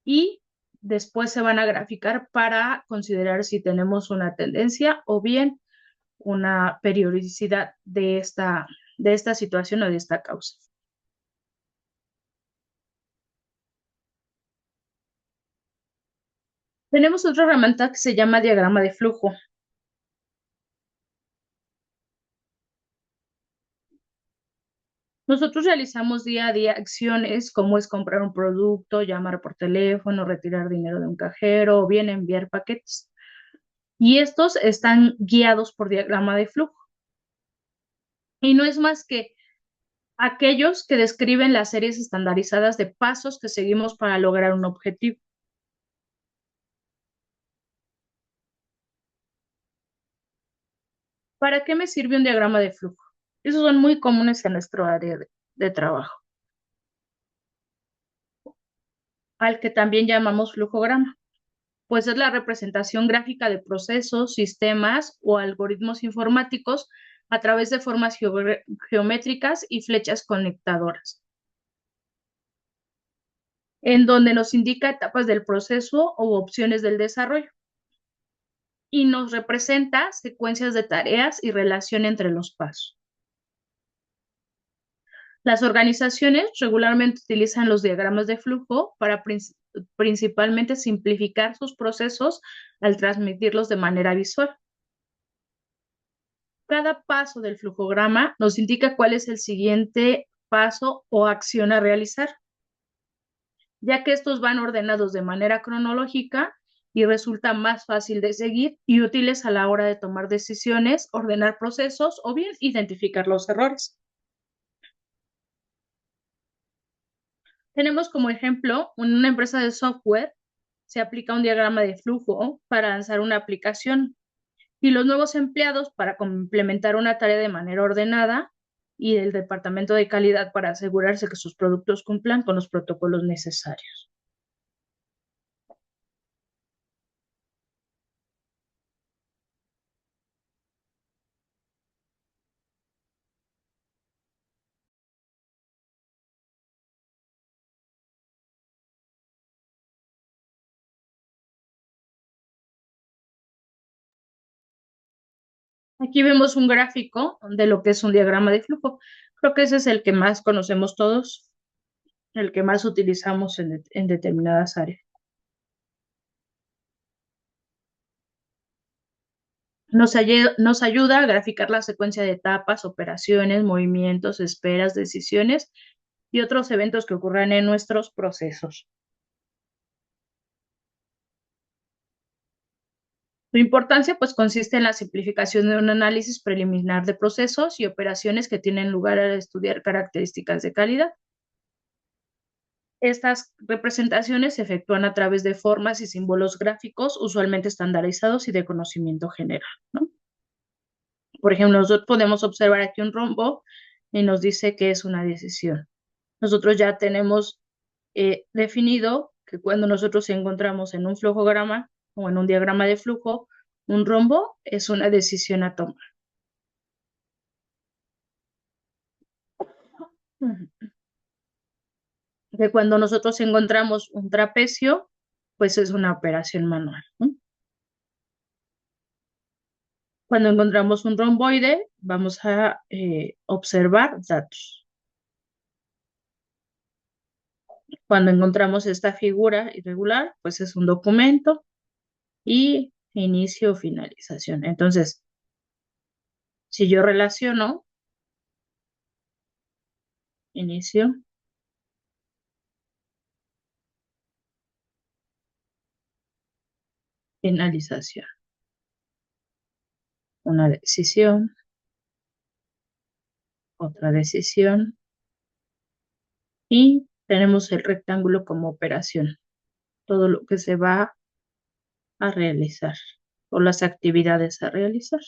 y después se van a graficar para considerar si tenemos una tendencia o bien una periodicidad de esta situación o de esta causa. Tenemos otra herramienta que se llama diagrama de flujo. Nosotros realizamos día a día acciones como es comprar un producto, llamar por teléfono, retirar dinero de un cajero o bien enviar paquetes. Y estos están guiados por diagrama de flujo. Y no es más que aquellos que describen las series estandarizadas de pasos que seguimos para lograr un objetivo. ¿Para qué me sirve un diagrama de flujo? Esos son muy comunes en nuestro área de trabajo, al que también llamamos flujograma, pues es la representación gráfica de procesos, sistemas o algoritmos informáticos a través de formas geométricas y flechas conectadoras, en donde nos indica etapas del proceso o opciones del desarrollo y nos representa secuencias de tareas y relación entre los pasos. Las organizaciones regularmente utilizan los diagramas de flujo para principalmente simplificar sus procesos al transmitirlos de manera visual. Cada paso del flujograma nos indica cuál es el siguiente paso o acción a realizar, ya que estos van ordenados de manera cronológica y resulta más fácil de seguir y útiles a la hora de tomar decisiones, ordenar procesos o bien identificar los errores. Tenemos como ejemplo una empresa de software, se aplica un diagrama de flujo para lanzar una aplicación y los nuevos empleados para complementar una tarea de manera ordenada y el departamento de calidad para asegurarse que sus productos cumplan con los protocolos necesarios. Aquí vemos un gráfico de lo que es un diagrama de flujo. Creo que ese es el que más conocemos todos, el que más utilizamos en determinadas áreas. Nos ayuda a graficar la secuencia de etapas, operaciones, movimientos, esperas, decisiones y otros eventos que ocurran en nuestros procesos. Su importancia pues consiste en la simplificación de un análisis preliminar de procesos y operaciones que tienen lugar al estudiar características de calidad. Estas representaciones se efectúan a través de formas y símbolos gráficos usualmente estandarizados y de conocimiento general, ¿no? Por ejemplo, nosotros podemos observar aquí un rombo y nos dice que es una decisión. Nosotros ya tenemos definido que cuando nosotros encontramos en un flujograma o en un diagrama de flujo, un rombo es una decisión a tomar. Que cuando nosotros encontramos un trapecio, pues es una operación manual, ¿no? Cuando encontramos un romboide, vamos a observar datos. Cuando encontramos esta figura irregular, pues es un documento y inicio o finalización. Entonces, si yo relaciono inicio, finalización, una decisión, otra decisión y tenemos el rectángulo como operación, todo lo que se va a realizar o las actividades a realizar.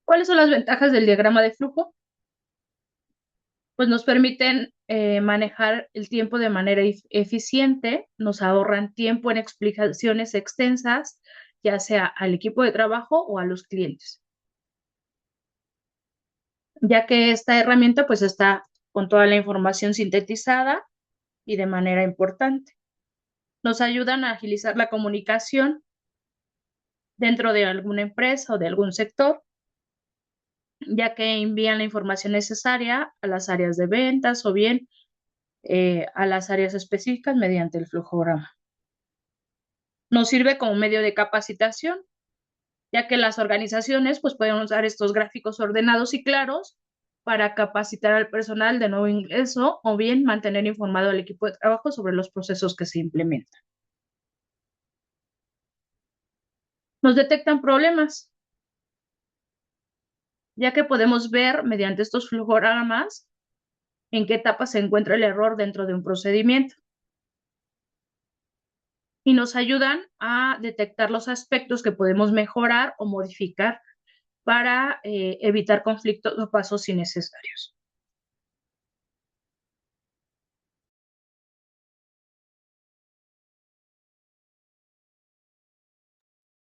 ¿Cuáles son las ventajas del diagrama de flujo? Pues nos permiten manejar el tiempo de manera eficiente, nos ahorran tiempo en explicaciones extensas, ya sea al equipo de trabajo o a los clientes, ya que esta herramienta pues está con toda la información sintetizada y de manera importante. Nos ayudan a agilizar la comunicación dentro de alguna empresa o de algún sector, ya que envían la información necesaria a las áreas de ventas o bien a las áreas específicas mediante el flujograma. Nos sirve como medio de capacitación, ya que las organizaciones pues, pueden usar estos gráficos ordenados y claros para capacitar al personal de nuevo ingreso o bien mantener informado al equipo de trabajo sobre los procesos que se implementan. Nos detectan problemas, ya que podemos ver mediante estos flujogramas en qué etapa se encuentra el error dentro de un procedimiento. Y nos ayudan a detectar los aspectos que podemos mejorar o modificar para evitar conflictos o pasos innecesarios.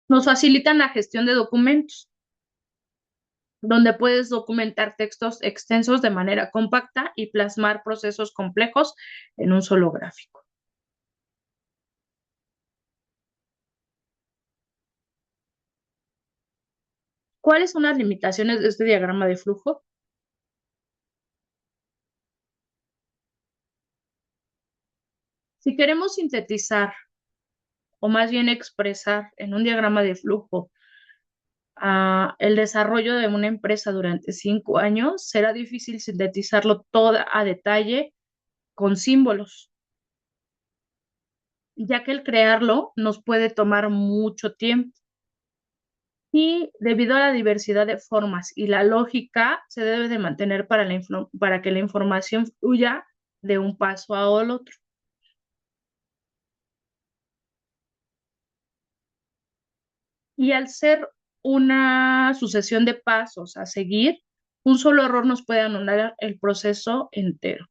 Nos facilitan la gestión de documentos, donde puedes documentar textos extensos de manera compacta y plasmar procesos complejos en un solo gráfico. ¿Cuáles son las limitaciones de este diagrama de flujo? Si queremos sintetizar o más bien expresar en un diagrama de flujo el desarrollo de una empresa durante 5 años, será difícil sintetizarlo todo a detalle con símbolos, ya que el crearlo nos puede tomar mucho tiempo. Y debido a la diversidad de formas y la lógica, se debe de mantener para que la información fluya de un paso al otro. Y al ser una sucesión de pasos a seguir, un solo error nos puede anular el proceso entero.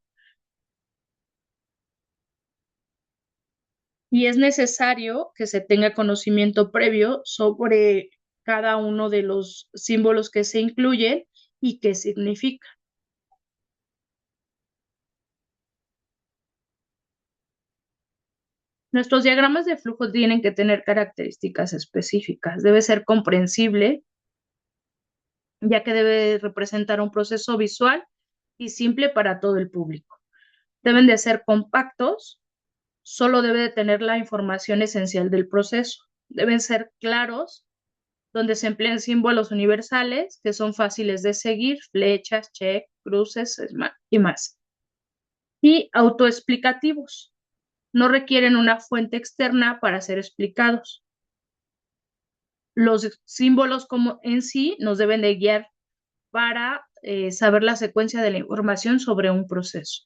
Y es necesario que se tenga conocimiento previo sobre cada uno de los símbolos que se incluyen y qué significan. Nuestros diagramas de flujo tienen que tener características específicas. Debe ser comprensible, ya que debe representar un proceso visual y simple para todo el público. Deben de ser compactos, solo debe de tener la información esencial del proceso. Deben ser claros, donde se emplean símbolos universales que son fáciles de seguir, flechas, check, cruces y más. Y autoexplicativos. No requieren una fuente externa para ser explicados. Los símbolos como en sí nos deben de guiar para saber la secuencia de la información sobre un proceso.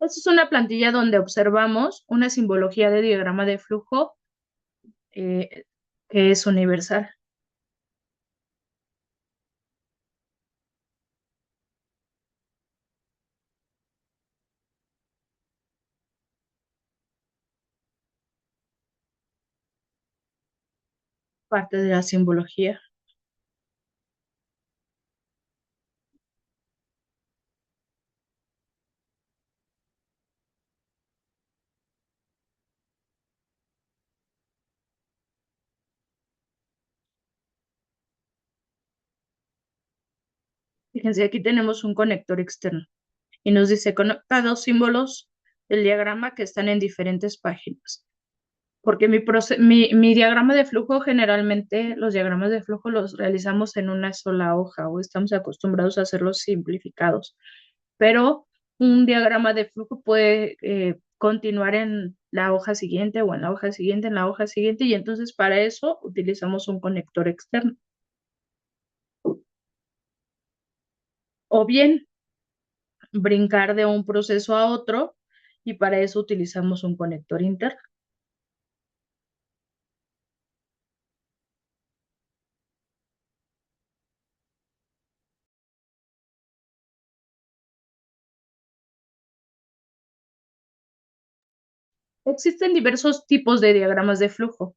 Esta es una plantilla donde observamos una simbología de diagrama de flujo eh, que es universal. Parte de la simbología. Fíjense, aquí tenemos un conector externo y nos dice conecta dos símbolos del diagrama que están en diferentes páginas. Porque mi diagrama de flujo, generalmente los diagramas de flujo los realizamos en una sola hoja o estamos acostumbrados a hacerlos simplificados. Pero un diagrama de flujo puede continuar en la hoja siguiente o en la hoja siguiente, en la hoja siguiente, y entonces para eso utilizamos un conector externo. O bien brincar de un proceso a otro y para eso utilizamos un conector interno. Existen diversos tipos de diagramas de flujo,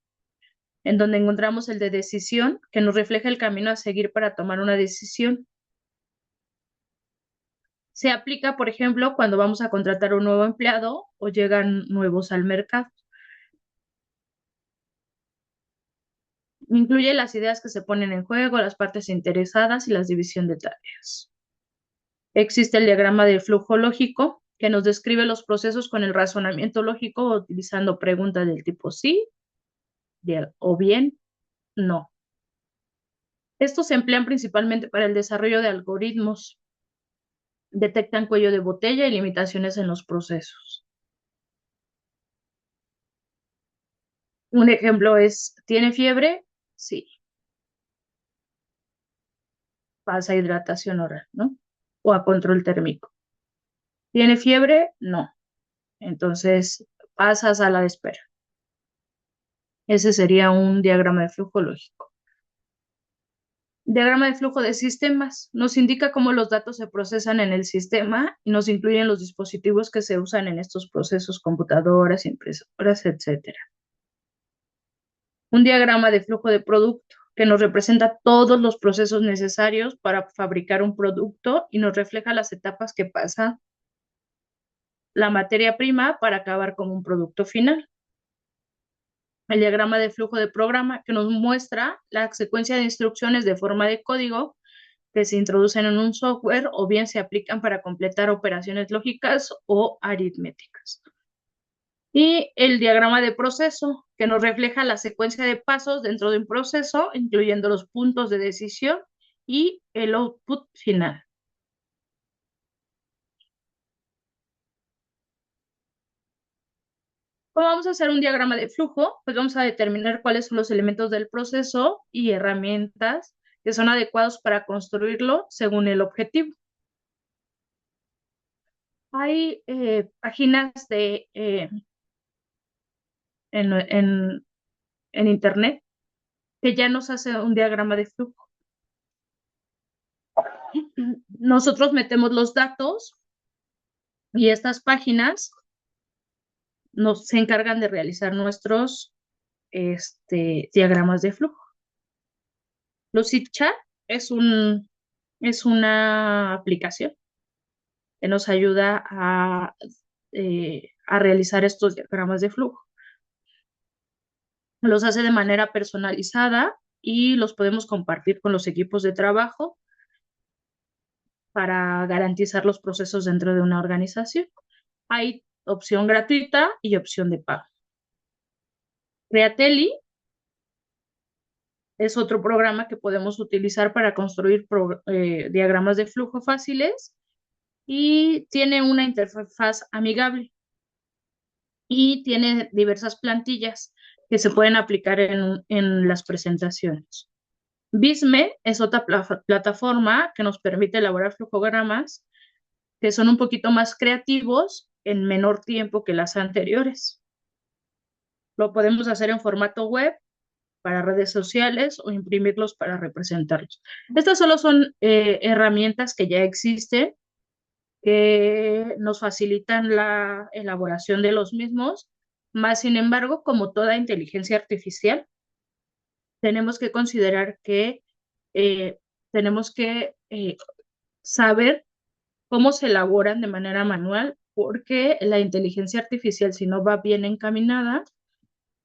en donde encontramos el de decisión, que nos refleja el camino a seguir para tomar una decisión. Se aplica, por ejemplo, cuando vamos a contratar un nuevo empleado o llegan nuevos al mercado. Incluye las ideas que se ponen en juego, las partes interesadas y la división de tareas. Existe el diagrama de flujo lógico, que nos describe los procesos con el razonamiento lógico utilizando preguntas del tipo sí o bien no. Estos se emplean principalmente para el desarrollo de algoritmos. Detectan cuello de botella y limitaciones en los procesos. Un ejemplo es, ¿tiene fiebre? Sí, pasa a hidratación oral, ¿no? O a control térmico. ¿Tiene fiebre? No. Entonces, pasas a la de espera. Ese sería un diagrama de flujo lógico. Diagrama de flujo de sistemas. Nos indica cómo los datos se procesan en el sistema y nos incluyen los dispositivos que se usan en estos procesos, computadoras, impresoras, etcétera. Un diagrama de flujo de producto que nos representa todos los procesos necesarios para fabricar un producto y nos refleja las etapas que pasa la materia prima para acabar como un producto final. El diagrama de flujo de programa que nos muestra la secuencia de instrucciones de forma de código que se introducen en un software o bien se aplican para completar operaciones lógicas o aritméticas. Y el diagrama de proceso, que nos refleja la secuencia de pasos dentro de un proceso, incluyendo los puntos de decisión y el output final. ¿Cómo vamos a hacer un diagrama de flujo? Pues vamos a determinar cuáles son los elementos del proceso y herramientas que son adecuados para construirlo según el objetivo. Hay páginas en Internet que ya nos hace un diagrama de flujo. Nosotros metemos los datos Y estas páginas se encargan de realizar nuestros diagramas de flujo. Lucidchart es una aplicación que nos ayuda a realizar estos diagramas de flujo. Los hace de manera personalizada y los podemos compartir con los equipos de trabajo para garantizar los procesos dentro de una organización. Hay opción gratuita y opción de pago. Createlli es otro programa que podemos utilizar para construir diagramas de flujo fáciles y tiene una interfaz amigable y tiene diversas plantillas que se pueden aplicar en las presentaciones. Visme es otra plataforma que nos permite elaborar flujogramas que son un poquito más creativos en menor tiempo que las anteriores. Lo podemos hacer en formato web para redes sociales o imprimirlos para representarlos. Estas solo son herramientas que ya existen, que nos facilitan la elaboración de los mismos, más sin embargo, como toda inteligencia artificial, tenemos que considerar que tenemos que saber cómo se elaboran de manera manual, porque la inteligencia artificial, si no va bien encaminada,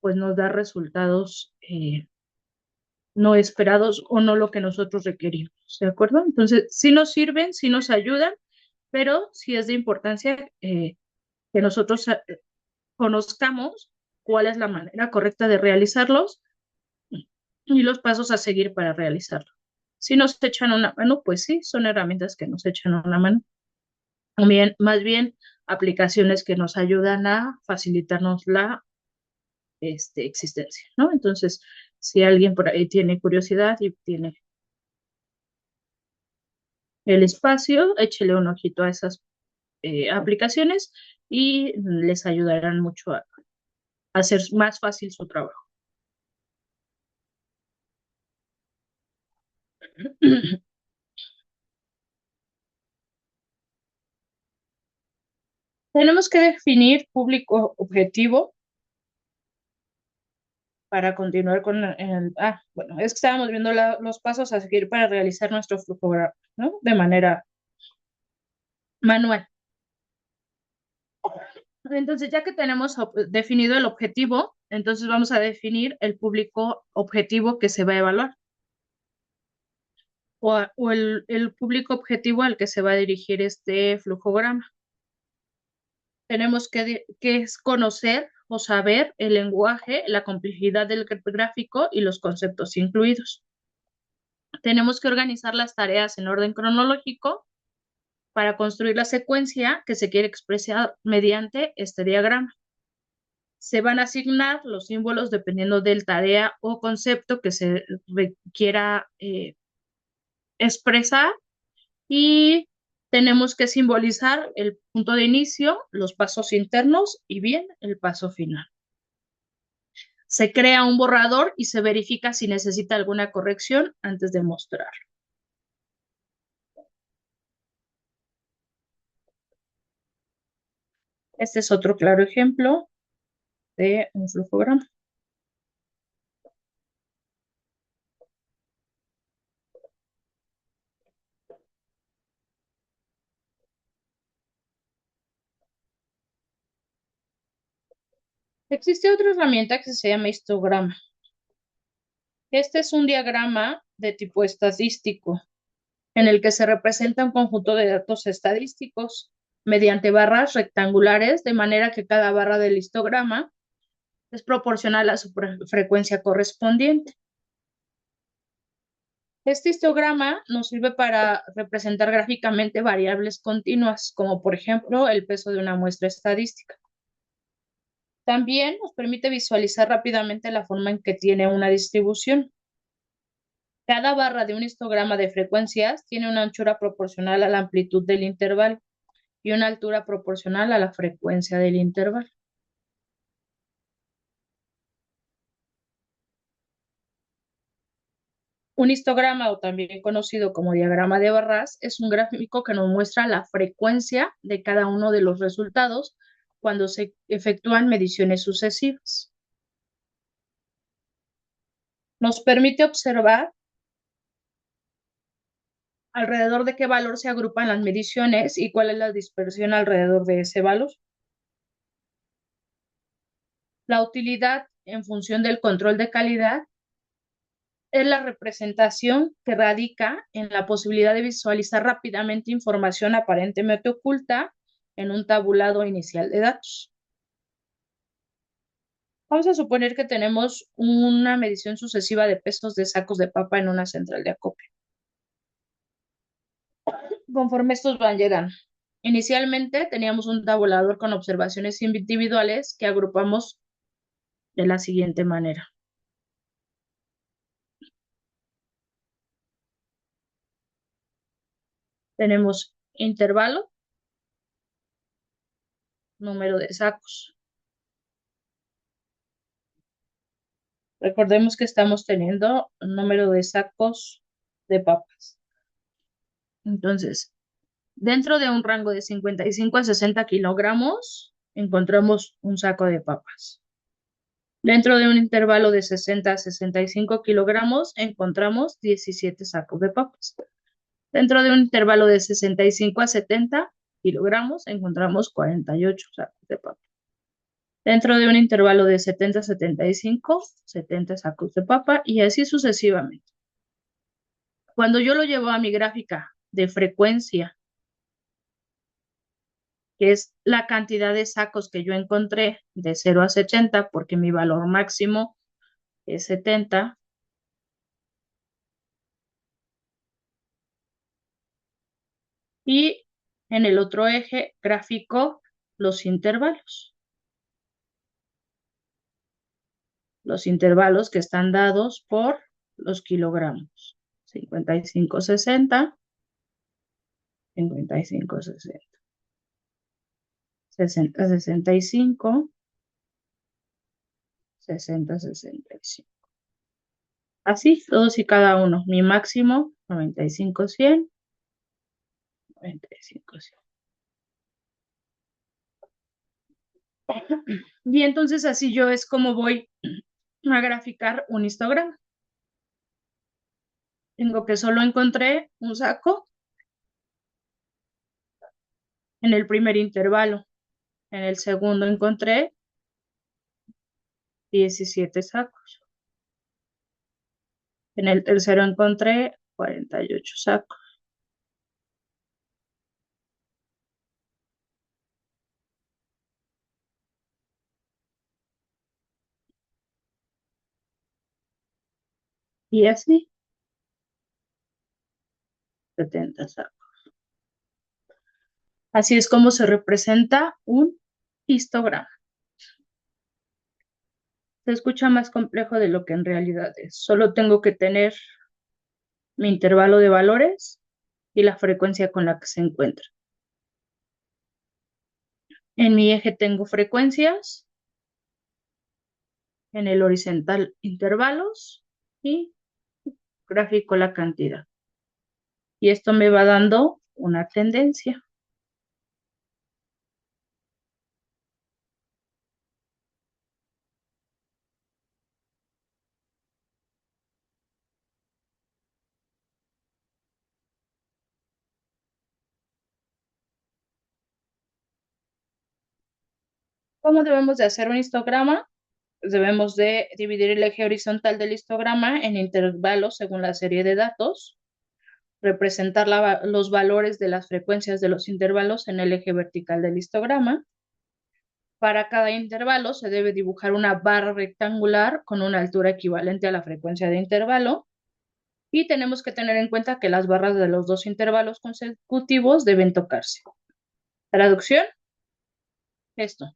pues nos da resultados no esperados o no lo que nosotros requerimos, ¿de acuerdo? Entonces, sí nos sirven, sí nos ayudan, pero sí es de importancia que nosotros conozcamos cuál es la manera correcta de realizarlos y los pasos a seguir para realizarlo. Si nos echan una mano, pues sí, son herramientas que nos echan una mano. Bien, más bien aplicaciones que nos ayudan a facilitarnos la existencia, ¿no? Entonces, si alguien por ahí tiene curiosidad y tiene el espacio, échele un ojito a esas aplicaciones y les ayudarán mucho a hacer más fácil su trabajo. Tenemos que definir público objetivo para continuar con bueno, es que estábamos viendo los pasos a seguir para realizar nuestro flujo, ¿no? De manera manual. Entonces, ya que tenemos definido el objetivo, entonces vamos a definir el público objetivo que se va a evaluar o el público objetivo al que se va a dirigir este flujograma. Tenemos que conocer o saber el lenguaje, la complejidad del gráfico y los conceptos incluidos. Tenemos que organizar las tareas en orden cronológico para construir la secuencia que se quiere expresar mediante este diagrama. Se van a asignar los símbolos dependiendo del tarea o concepto que se requiera expresar y tenemos que simbolizar el punto de inicio, los pasos internos y bien el paso final. Se crea un borrador y se verifica si necesita alguna corrección antes de mostrarlo. Este es otro claro ejemplo de un flujograma. Existe otra herramienta que se llama histograma. Este es un diagrama de tipo estadístico en el que se representa un conjunto de datos estadísticos mediante barras rectangulares, de manera que cada barra del histograma es proporcional a su frecuencia correspondiente. Este histograma nos sirve para representar gráficamente variables continuas, como por ejemplo el peso de una muestra estadística. También nos permite visualizar rápidamente la forma en que tiene una distribución. Cada barra de un histograma de frecuencias tiene una anchura proporcional a la amplitud del intervalo y una altura proporcional a la frecuencia del intervalo. Un histograma, o también conocido como diagrama de barras, es un gráfico que nos muestra la frecuencia de cada uno de los resultados cuando se efectúan mediciones sucesivas. Nos permite observar alrededor de qué valor se agrupan las mediciones y cuál es la dispersión alrededor de ese valor. La utilidad en función del control de calidad es la representación que radica en la posibilidad de visualizar rápidamente información aparentemente oculta en un tabulado inicial de datos. Vamos a suponer que tenemos una medición sucesiva de pesos de sacos de papa en una central de acopio. Conforme estos van llegando. Inicialmente teníamos un tabulador con observaciones individuales que agrupamos de la siguiente manera. Tenemos intervalo, número de sacos. Recordemos que estamos teniendo un número de sacos de papas. Entonces, dentro de un rango de 55 a 60 kilogramos, encontramos un saco de papas. Dentro de un intervalo de 60 a 65 kilogramos, encontramos 17 sacos de papas. Dentro de un intervalo de 65 a 70 kilogramos, encontramos 48 sacos de papa. Dentro de un intervalo de 70 a 75, 70 sacos de papa y así sucesivamente. Cuando yo lo llevo a mi gráfica de frecuencia, que es la cantidad de sacos que yo encontré de 0 a 70, porque mi valor máximo es 70, y en el otro eje gráfico los intervalos. Los intervalos que están dados por los kilogramos. 55, 60, 55, 60. 60, 65, 60, 65. Así, todos y cada uno. Mi máximo, 95, 100, 95, 100. Y entonces así yo es como voy a graficar un histograma. Tengo que solo encontré un saco en el primer intervalo. En el segundo encontré 17 sacos. En el tercero encontré 48 sacos. Y así, 70 sacos. Así es como se representa un histograma. Se escucha más complejo de lo que en realidad es. Solo tengo que tener mi intervalo de valores y la frecuencia con la que se encuentra. En mi eje tengo frecuencias, en el horizontal intervalos y gráfico la cantidad. Y esto me va dando una tendencia. ¿Cómo debemos de hacer un histograma? Pues debemos de dividir el eje horizontal del histograma en intervalos según la serie de datos, representar los valores de las frecuencias de los intervalos en el eje vertical del histograma. Para cada intervalo se debe dibujar una barra rectangular con una altura equivalente a la frecuencia de intervalo y tenemos que tener en cuenta que las barras de los dos intervalos consecutivos deben tocarse. Traducción, esto,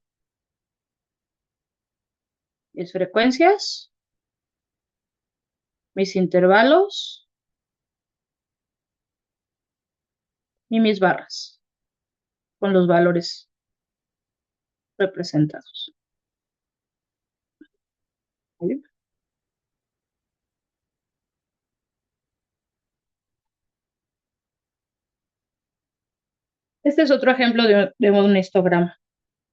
mis frecuencias, mis intervalos y mis barras con los valores representados. ¿Sí? Este es otro ejemplo de un histograma,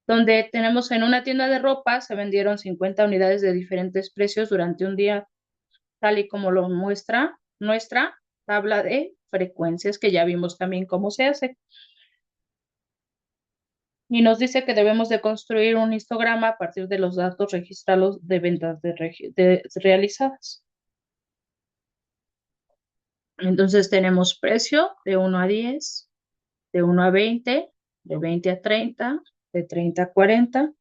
donde tenemos en una tienda de ropa se vendieron 50 unidades de diferentes precios durante un día, tal y como lo muestra nuestra tabla de frecuencias, que ya vimos también cómo se hace. Y nos dice que debemos de construir un histograma a partir de los datos registrados de ventas realizadas. Entonces tenemos precio de 1 a 10, de 1 a 20, de 20 a 30, de 30 a 40,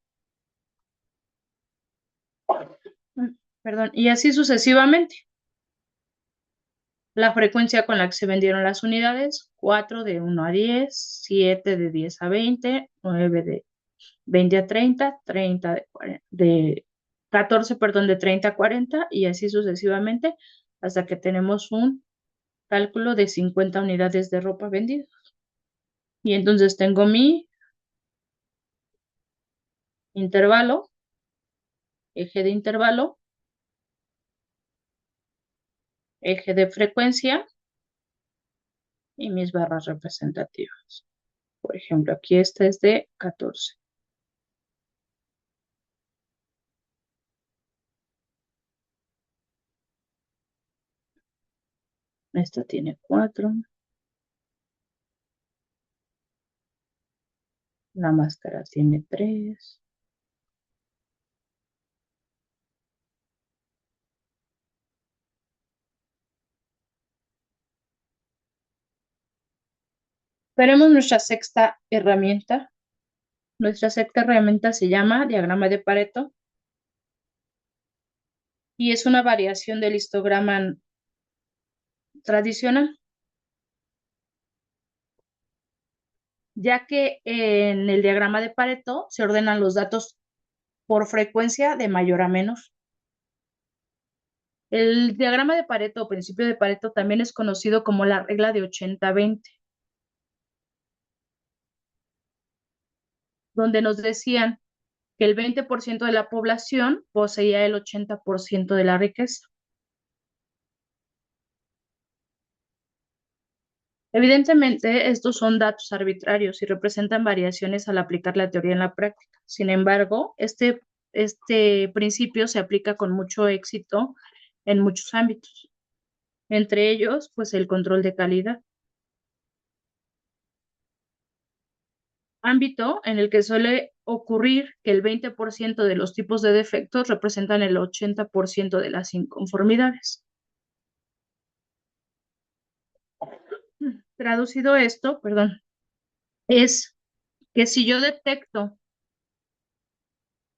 perdón, y así sucesivamente. La frecuencia con la que se vendieron las unidades: 4 de 1 a 10, 7 de 10 a 20, 9 de 20 a 30, 30 de 14, perdón, de 30 a 40, y así sucesivamente hasta que tenemos un cálculo de 50 unidades de ropa vendida. Y entonces tengo mi intervalo, eje de intervalo, eje de frecuencia y mis barras representativas. Por ejemplo, aquí esta es de 14. Esta tiene 4. La máscara tiene 3. Veremos nuestra sexta herramienta. Nuestra sexta herramienta se llama diagrama de Pareto y es una variación del histograma tradicional, ya que en el diagrama de Pareto se ordenan los datos por frecuencia de mayor a menor. El diagrama de Pareto o principio de Pareto también es conocido como la regla de 80-20, donde nos decían que el 20% de la población poseía el 80% de la riqueza. Evidentemente, estos son datos arbitrarios y representan variaciones al aplicar la teoría en la práctica. Sin embargo, este principio se aplica con mucho éxito en muchos ámbitos, entre ellos, pues el control de calidad, ámbito en el que suele ocurrir que el 20% de los tipos de defectos representan el 80% de las inconformidades. Traducido esto, perdón, es que si yo detecto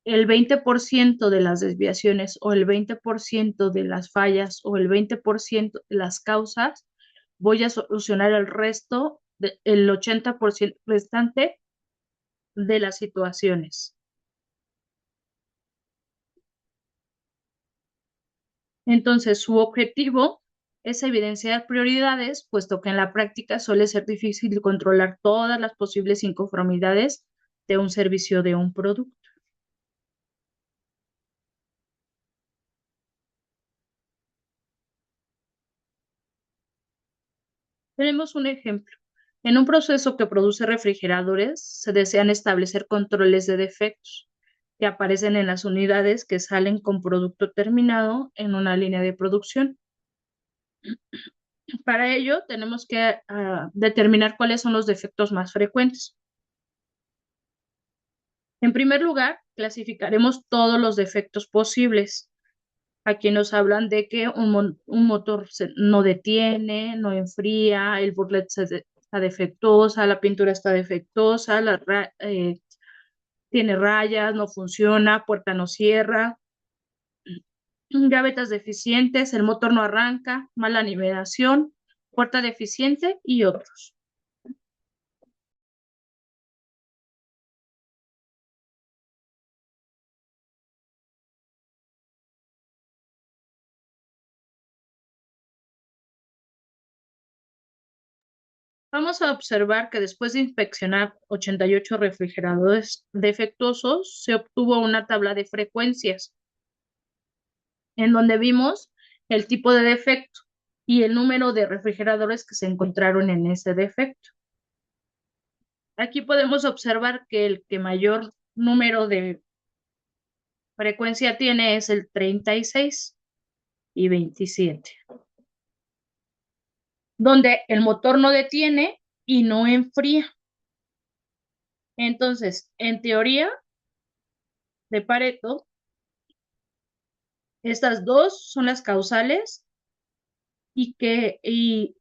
el 20% de las desviaciones o el 20% de las fallas o el 20% de las causas, voy a solucionar el resto, el 80% restante de las situaciones. Entonces, su objetivo es evidenciar prioridades, puesto que en la práctica suele ser difícil controlar todas las posibles inconformidades de un servicio o de un producto. Tenemos un ejemplo. En un proceso que produce refrigeradores, se desean establecer controles de defectos que aparecen en las unidades que salen con producto terminado en una línea de producción. Para ello, tenemos que determinar cuáles son los defectos más frecuentes. En primer lugar, clasificaremos todos los defectos posibles. Aquí nos hablan de que un motor no detiene, no enfría, el burlet está defectuosa, la pintura está defectuosa, tiene rayas, no funciona, puerta no cierra, gavetas deficientes, el motor no arranca, mala nivelación, puerta deficiente y otros. Vamos a observar que después de inspeccionar 88 refrigeradores defectuosos, se obtuvo una tabla de frecuencias en donde vimos el tipo de defecto y el número de refrigeradores que se encontraron en ese defecto. Aquí podemos observar que el que mayor número de frecuencia tiene es el 36 y 27, donde el motor no detiene y no enfría. Entonces, en teoría de Pareto, estas dos son las causales y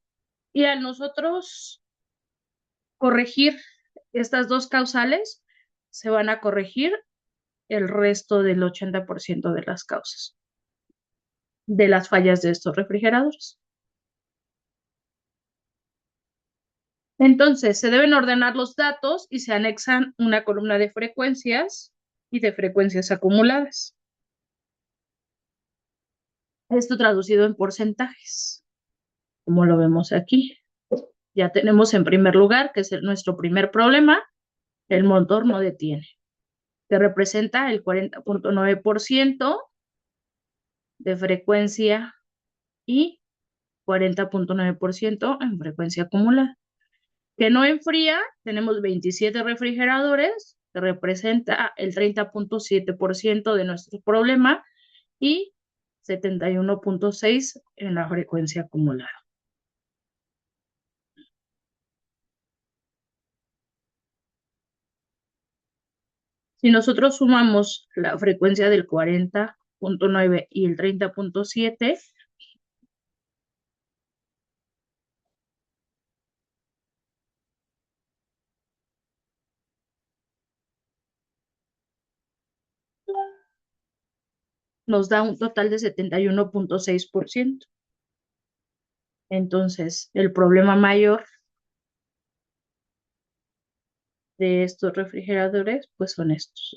al nosotros corregir estas dos causales, se van a corregir el resto del 80% de las causas de las fallas de estos refrigeradores. Entonces, se deben ordenar los datos y se anexan una columna de frecuencias y de frecuencias acumuladas. Esto traducido en porcentajes, como lo vemos aquí. Ya tenemos en primer lugar, que es nuestro primer problema, el motor no detiene, que representa el 40.9% de frecuencia y 40.9% en frecuencia acumulada. Que no enfría, tenemos 27 refrigeradores, que representa el 30.7% de nuestro problema y 71.6% en la frecuencia acumulada. Si nosotros sumamos la frecuencia del 40.9 y el 30.7, nos da un total de 71.6%. Entonces, el problema mayor de estos refrigeradores, pues son estos.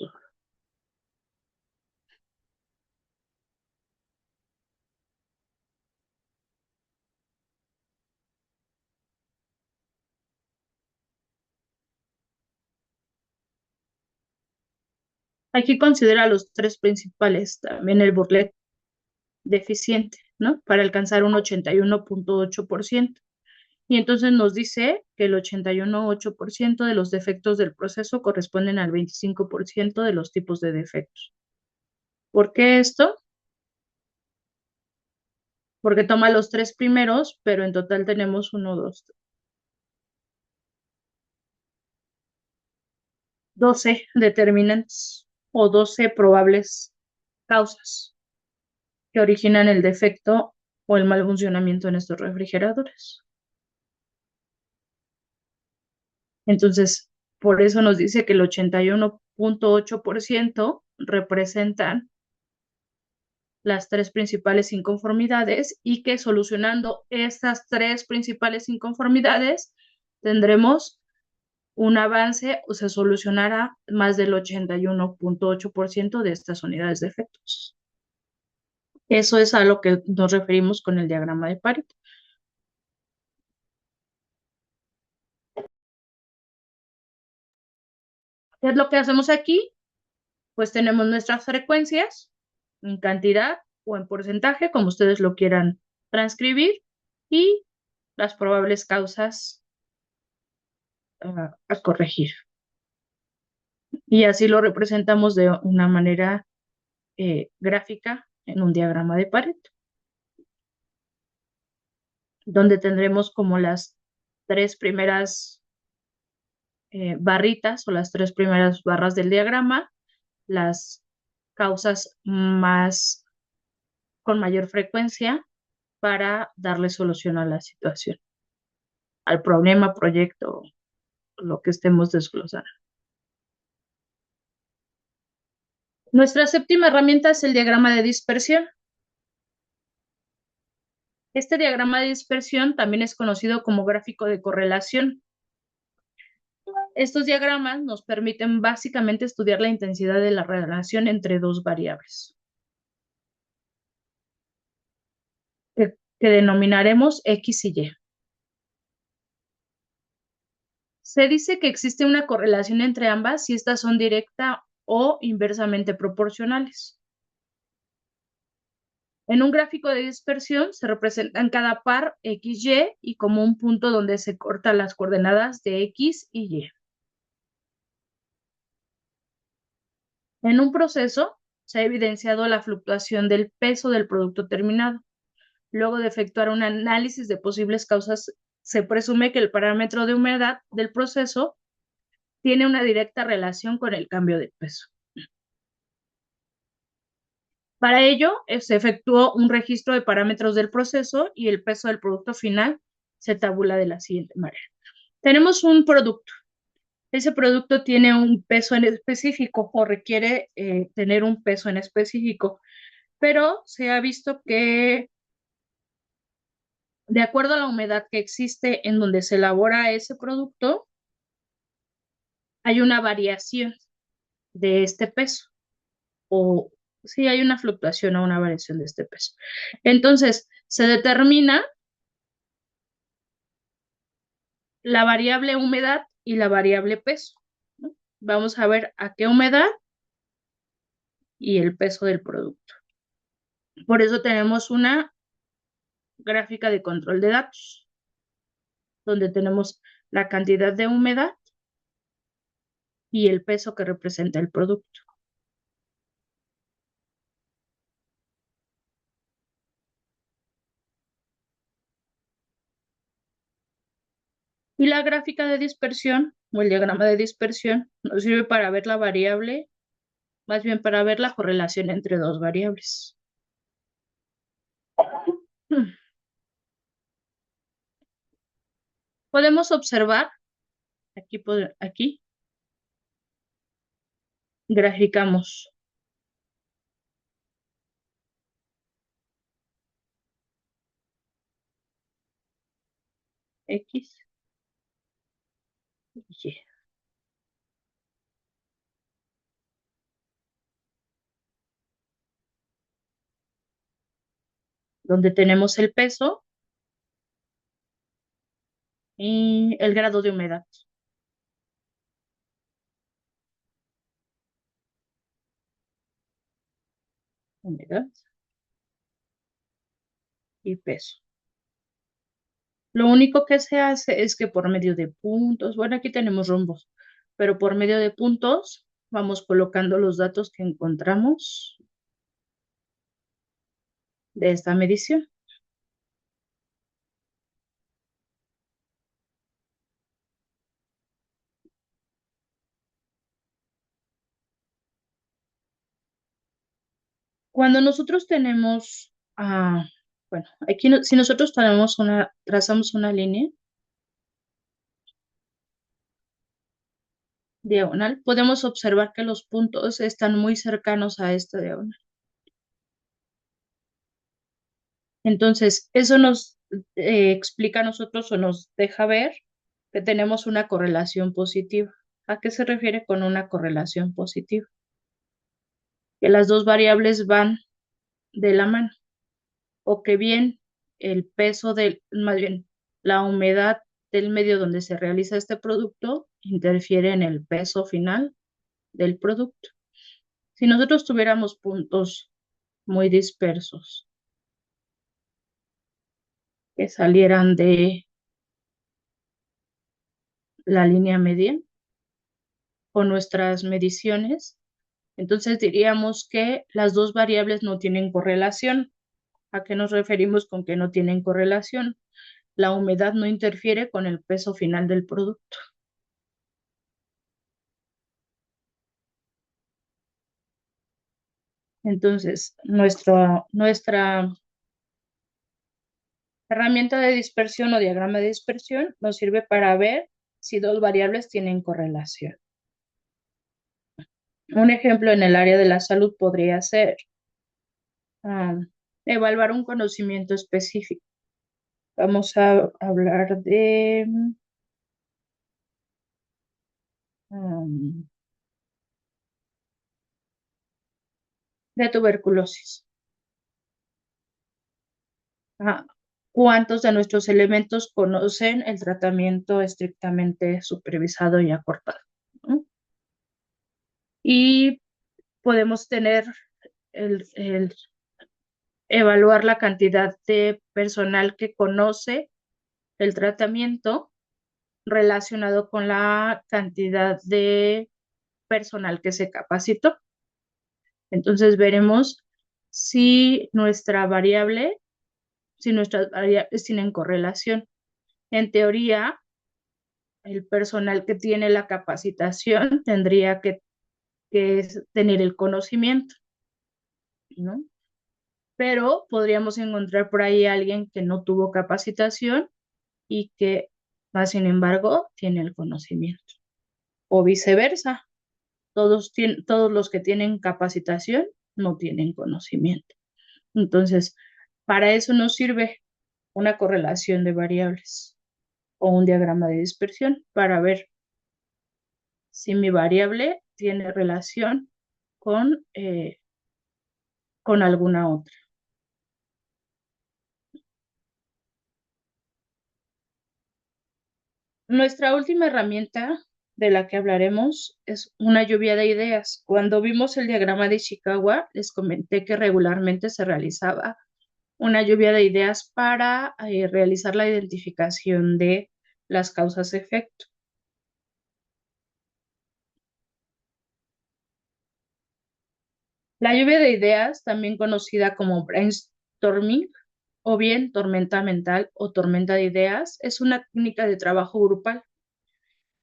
Hay que considerar los tres principales, también el burlet deficiente, ¿no? Para alcanzar un 81.8%. Y entonces nos dice que el 81.8% de los defectos del proceso corresponden al 25% de los tipos de defectos. ¿Por qué esto? Porque toma los tres primeros, pero en total tenemos 12 determinantes o 12 probables causas que originan el defecto o el mal funcionamiento en estos refrigeradores. Entonces, por eso nos dice que el 81.8% representan las tres principales inconformidades y que solucionando estas tres principales inconformidades tendremos un avance o se solucionará más del 81.8% de estas unidades de efectos. Eso es a lo que nos referimos con el diagrama de Pareto. ¿Qué es lo que hacemos aquí? Pues tenemos nuestras frecuencias en cantidad o en porcentaje, como ustedes lo quieran transcribir, y las probables causas a corregir. Y así lo representamos de una manera gráfica en un diagrama de Pareto, donde tendremos como las tres primeras barritas o las tres primeras barras del diagrama, las causas más con mayor frecuencia para darle solución a la situación, al problema, proyecto, lo que estemos desglosando. Nuestra séptima herramienta es el diagrama de dispersión. Este diagrama de dispersión también es conocido como gráfico de correlación. Estos diagramas nos permiten básicamente estudiar la intensidad de la relación entre dos variables, que denominaremos X y Y. Se dice que existe una correlación entre ambas si estas son directa o inversamente proporcionales. En un gráfico de dispersión se representan cada par XY y como un punto donde se cortan las coordenadas de X y Y. En un proceso se ha evidenciado la fluctuación del peso del producto terminado. Luego de efectuar un análisis de posibles causas, se presume que el parámetro de humedad del proceso tiene una directa relación con el cambio de peso. Para ello, se efectuó un registro de parámetros del proceso y el peso del producto final se tabula de la siguiente manera. Tenemos un producto. Ese producto tiene un peso en específico o requiere tener un peso en específico, pero se ha visto que de acuerdo a la humedad que existe en donde se elabora ese producto, hay una variación de este peso o sí hay una fluctuación o una variación de este peso. Entonces, se determina la variable humedad y la variable peso, ¿no? Vamos a ver a qué humedad y el peso del producto. Por eso tenemos una gráfica de control de datos, donde tenemos la cantidad de humedad y el peso que representa el producto. Y la gráfica de dispersión o el diagrama de dispersión nos sirve para ver la variable, más bien para ver la correlación entre dos variables. Podemos observar, aquí graficamos X y Y, donde tenemos el peso y el grado de humedad. Humedad y peso. Lo único que se hace es que por medio de puntos, bueno, aquí tenemos rombos, pero por medio de puntos vamos colocando los datos que encontramos de esta medición. Cuando nosotros tenemos, bueno, aquí si nosotros trazamos una línea diagonal, podemos observar que los puntos están muy cercanos a esta diagonal. Entonces, eso nos explica a nosotros o nos deja ver que tenemos una correlación positiva. ¿A qué se refiere con una correlación positiva? Que las dos variables van de la mano, o que bien el peso más bien la humedad del medio donde se realiza este producto interfiere en el peso final del producto. Si nosotros tuviéramos puntos muy dispersos que salieran de la línea media con nuestras mediciones, entonces diríamos que las dos variables no tienen correlación. ¿A qué nos referimos con que no tienen correlación? La humedad no interfiere con el peso final del producto. Entonces, nuestra herramienta de dispersión o diagrama de dispersión nos sirve para ver si dos variables tienen correlación. Un ejemplo en el área de la salud podría ser evaluar un conocimiento específico. Vamos a hablar de tuberculosis. ¿Cuántos de nuestros elementos conocen el tratamiento estrictamente supervisado y acortado? ¿No? Y podemos tener evaluar la cantidad de personal que conoce el tratamiento relacionado con la cantidad de personal que se capacitó. Entonces veremos si si nuestras variables tienen correlación. En teoría, el personal que tiene la capacitación tendría que tener el conocimiento, ¿no? Pero podríamos encontrar por ahí a alguien que no tuvo capacitación y que, más sin embargo, tiene el conocimiento. O viceversa, todos los que tienen capacitación no tienen conocimiento. Entonces, para eso nos sirve una correlación de variables o un diagrama de dispersión para ver si mi variable tiene relación con, eh, con alguna otra. Nuestra última herramienta de la que hablaremos es una lluvia de ideas. Cuando vimos el diagrama de Ishikawa, les comenté que regularmente se realizaba una lluvia de ideas para realizar la identificación de las causas-efecto. La lluvia de ideas, también conocida como brainstorming o bien tormenta mental o tormenta de ideas, es una técnica de trabajo grupal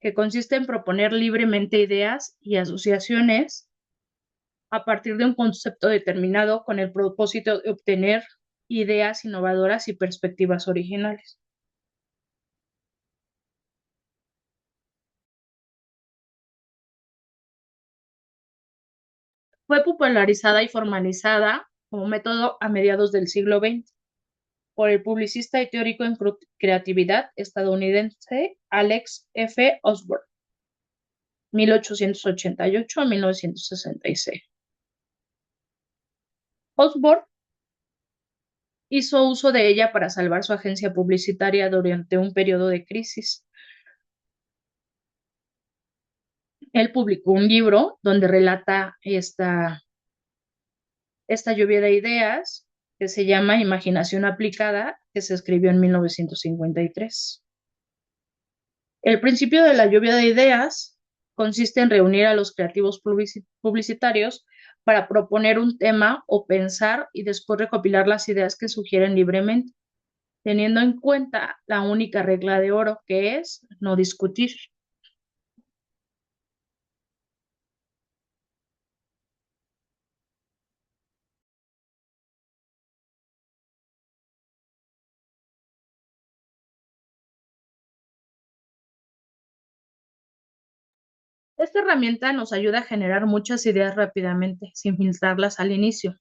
que consiste en proponer libremente ideas y asociaciones a partir de un concepto determinado con el propósito de obtener ideas innovadoras y perspectivas originales. Fue popularizada y formalizada como método a mediados del siglo XX por el publicista y teórico en creatividad estadounidense Alex F. Osborne, 1888 a 1966. Osborne hizo uso de ella para salvar su agencia publicitaria durante un periodo de crisis. Él publicó un libro donde relata esta lluvia de ideas que se llama Imaginación aplicada, que se escribió en 1953. El principio de la lluvia de ideas consiste en reunir a los creativos publicitarios para proponer un tema o pensar y después recopilar las ideas que sugieren libremente, teniendo en cuenta la única regla de oro, que es no discutir. Esta herramienta nos ayuda a generar muchas ideas rápidamente, sin filtrarlas al inicio.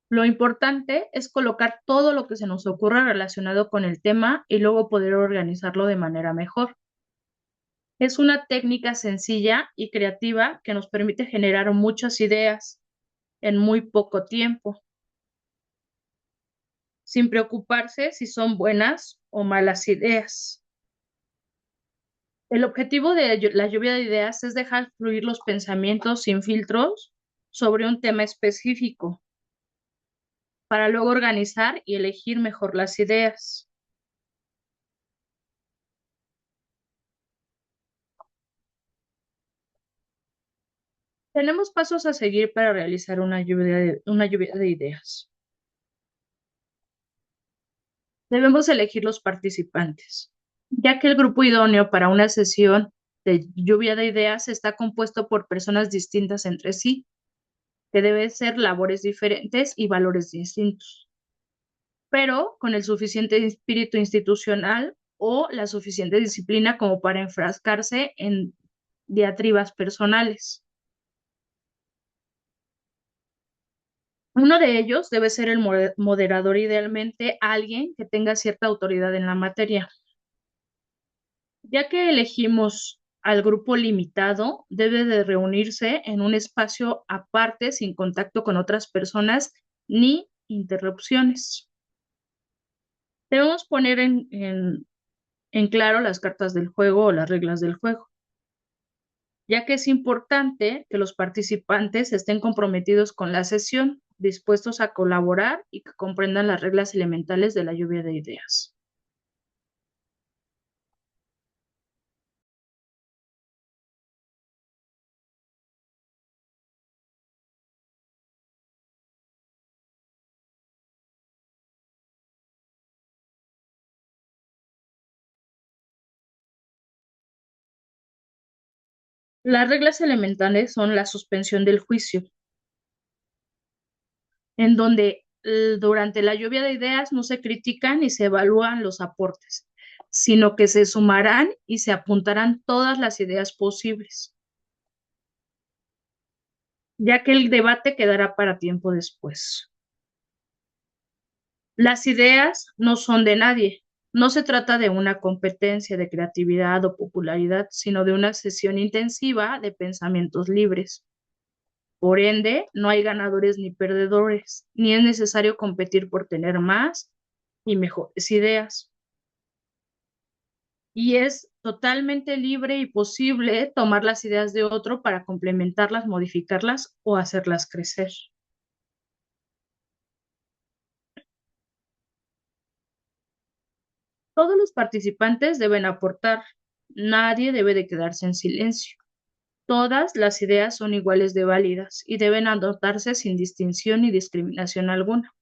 Lo importante es colocar todo lo que se nos ocurra relacionado con el tema y luego poder organizarlo de manera mejor. Es una técnica sencilla y creativa que nos permite generar muchas ideas en muy poco tiempo, sin preocuparse si son buenas o malas ideas. El objetivo de la lluvia de ideas es dejar fluir los pensamientos sin filtros sobre un tema específico, para luego organizar y elegir mejor las ideas. Tenemos pasos a seguir para realizar una lluvia de ideas. Debemos elegir los participantes, ya que el grupo idóneo para una sesión de lluvia de ideas está compuesto por personas distintas entre sí, que deben ser labores diferentes y valores distintos, pero con el suficiente espíritu institucional o la suficiente disciplina como para enfrascarse en diatribas personales. Uno de ellos debe ser el moderador, idealmente alguien que tenga cierta autoridad en la materia. Ya que elegimos al grupo limitado, debe de reunirse en un espacio aparte, sin contacto con otras personas ni interrupciones. Debemos poner en claro las cartas del juego o las reglas del juego, ya que es importante que los participantes estén comprometidos con la sesión, dispuestos a colaborar y que comprendan las reglas elementales de la lluvia de ideas. Las reglas elementales son la suspensión del juicio, en donde durante la lluvia de ideas no se critican ni se evalúan los aportes, sino que se sumarán y se apuntarán todas las ideas posibles, ya que el debate quedará para tiempo después. Las ideas no son de nadie. No se trata de una competencia de creatividad o popularidad, sino de una sesión intensiva de pensamientos libres. Por ende, no hay ganadores ni perdedores, ni es necesario competir por tener más y mejores ideas. Y es totalmente libre y posible tomar las ideas de otro para complementarlas, modificarlas o hacerlas crecer. Todos los participantes deben aportar, nadie debe de quedarse en silencio. Todas las ideas son iguales de válidas y deben adoptarse sin distinción ni discriminación alguna.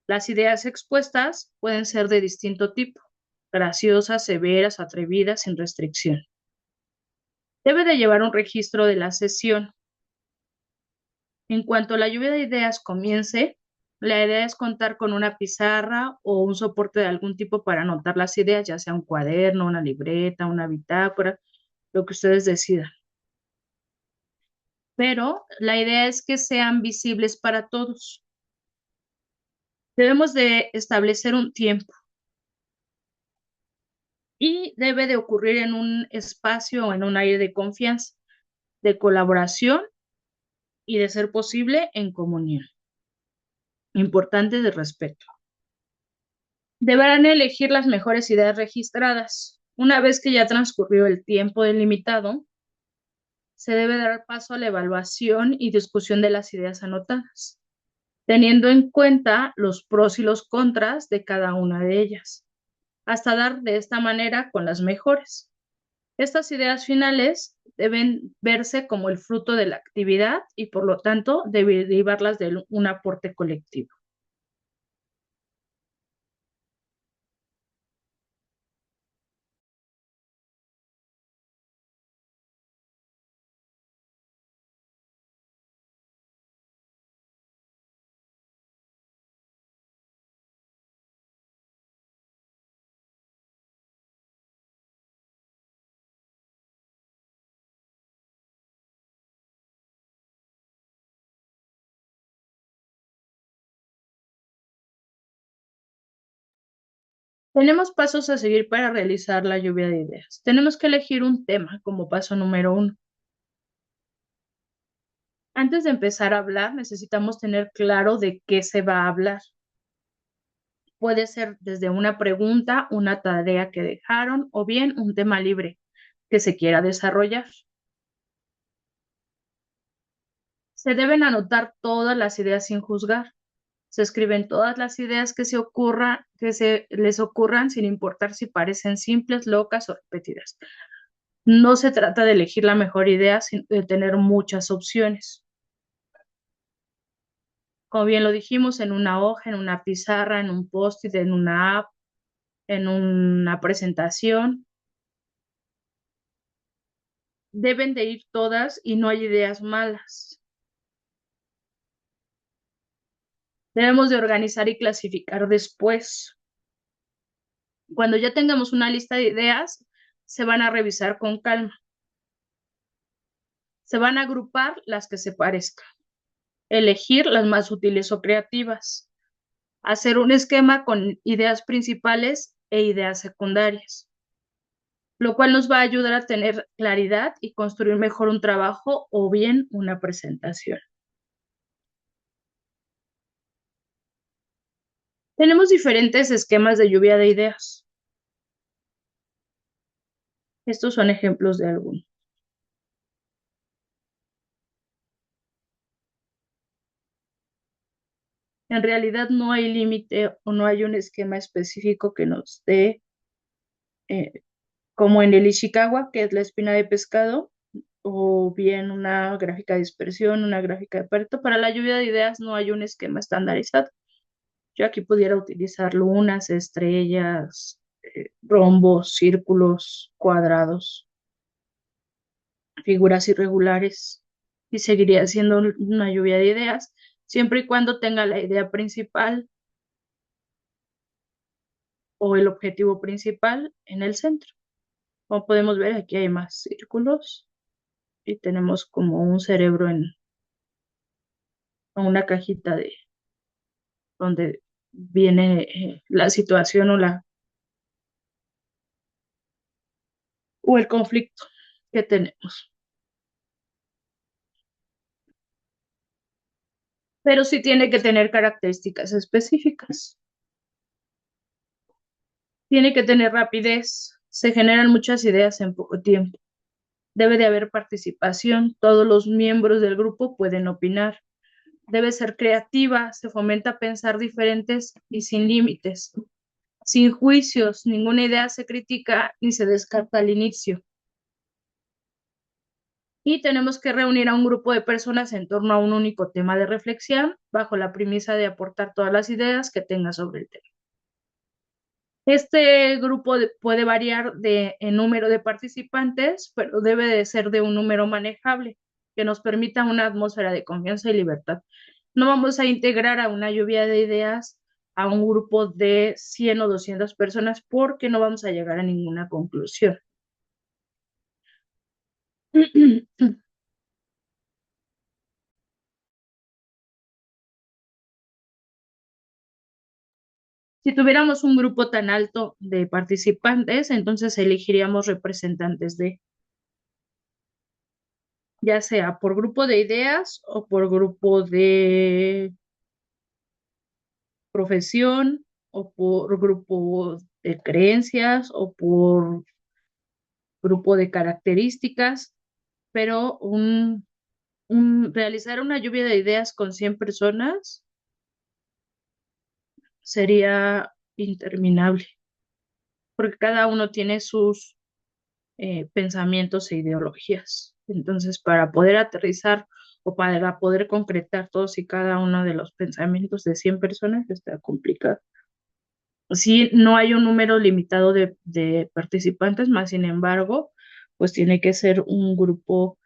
Las ideas expuestas pueden ser de distinto tipo, graciosas, severas, atrevidas, sin restricción. Debe de llevar un registro de la sesión. En cuanto la lluvia de ideas comience, la idea es contar con una pizarra o un soporte de algún tipo para anotar las ideas, ya sea un cuaderno, una libreta, una bitácora, lo que ustedes decidan. Pero la idea es que sean visibles para todos. Debemos de establecer un tiempo y debe de ocurrir en un espacio o en un aire de confianza, de colaboración y de ser posible en comunión. Importante de respeto. Deberán elegir las mejores ideas registradas. Una vez que ya transcurrió el tiempo delimitado, se debe dar paso a la evaluación y discusión de las ideas anotadas, teniendo en cuenta los pros y los contras de cada una de ellas, hasta dar de esta manera con las mejores. Estas ideas finales deben verse como el fruto de la actividad y por lo tanto derivarlas de un aporte colectivo. Tenemos pasos a seguir para realizar la lluvia de ideas. Tenemos que elegir un tema como paso número 1. Antes de empezar a hablar, necesitamos tener claro de qué se va a hablar. Puede ser desde una pregunta, una tarea que dejaron o bien un tema libre que se quiera desarrollar. Se deben anotar todas las ideas sin juzgar. Se escriben todas las ideas que se les ocurran sin importar si parecen simples, locas o repetidas. No se trata de elegir la mejor idea, sino de tener muchas opciones. Como bien lo dijimos, en una hoja, en una pizarra, en un post-it, en una app, en una presentación. Deben de ir todas y no hay ideas malas. Debemos de organizar y clasificar después. Cuando ya tengamos una lista de ideas, se van a revisar con calma. Se van a agrupar las que se parezcan. Elegir las más útiles o creativas. Hacer un esquema con ideas principales e ideas secundarias, lo cual nos va a ayudar a tener claridad y construir mejor un trabajo o bien una presentación. Tenemos diferentes esquemas de lluvia de ideas. Estos son ejemplos de algunos. En realidad no hay límite o no hay un esquema específico que nos dé, eh, como en el Ishikawa, que es la espina de pescado, o bien una gráfica de dispersión, una gráfica de Pareto. Para la lluvia de ideas no hay un esquema estandarizado. Yo aquí pudiera utilizar lunas, estrellas, rombos, círculos, cuadrados. figuras irregulares y seguiría siendo una lluvia de ideas, siempre y cuando tenga la idea principal o el objetivo principal en el centro. Como podemos ver, aquí hay más círculos y tenemos como un cerebro en una cajita de donde viene la situación o el conflicto que tenemos. Pero sí tiene que tener características específicas. Tiene que tener rapidez. Se generan muchas ideas en poco tiempo. Debe de haber participación. Todos los miembros del grupo pueden opinar. Debe ser creativa. Se fomenta pensar diferentes y sin límites. Sin juicios. Ninguna idea se critica ni se descarta al inicio. Y tenemos que reunir a un grupo de personas en torno a un único tema de reflexión, bajo la premisa de aportar todas las ideas que tenga sobre el tema. Este grupo puede variar en número de participantes, pero debe de ser de un número manejable, que nos permita una atmósfera de confianza y libertad. No vamos a integrar a una lluvia de ideas a un grupo de 100 o 200 personas porque no vamos a llegar a ninguna conclusión. Si tuviéramos un grupo tan alto de participantes, entonces elegiríamos representantes de, ya sea por grupo de ideas o por grupo de profesión o por grupo de creencias o por grupo de características, pero realizar una lluvia de ideas con 100 personas sería interminable, porque cada uno tiene sus pensamientos e ideologías. Entonces, para poder aterrizar o para poder concretar todos y cada uno de los pensamientos de 100 personas está complicado. Sí, no hay un número limitado de participantes, más sin embargo, pues tiene que ser un grupo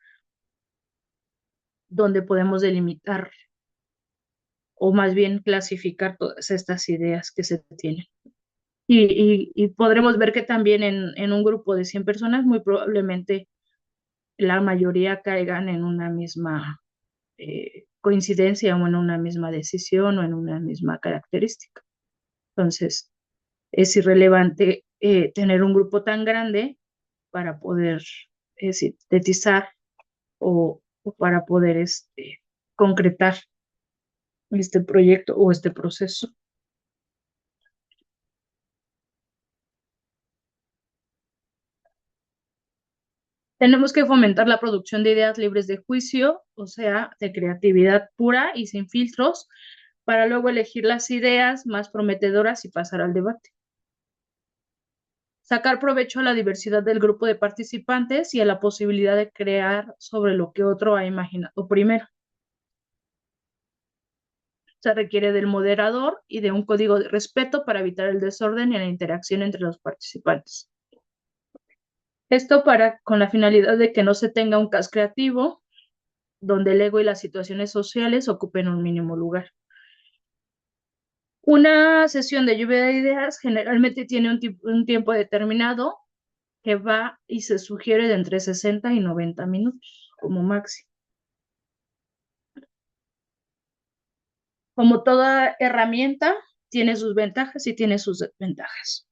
donde podemos delimitar o más bien clasificar todas estas ideas que se tienen. Y podremos ver que también en un grupo de 100 personas, muy probablemente la mayoría caigan en una misma coincidencia o en una misma decisión o en una misma característica. Entonces, es irrelevante tener un grupo tan grande para poder sintetizar o para poder concretar este proyecto o este proceso. Tenemos que fomentar la producción de ideas libres de juicio, o sea, de creatividad pura y sin filtros, para luego elegir las ideas más prometedoras y pasar al debate. Sacar provecho a la diversidad del grupo de participantes y a la posibilidad de crear sobre lo que otro ha imaginado primero. Se requiere del moderador y de un código de respeto para evitar el desorden y la interacción entre los participantes. Esto con la finalidad de que no se tenga un caos creativo donde el ego y las situaciones sociales ocupen un mínimo lugar. Una sesión de lluvia de ideas generalmente tiene un tiempo determinado que va y se sugiere de entre 60 y 90 minutos como máximo. Como toda herramienta, tiene sus ventajas y tiene sus desventajas.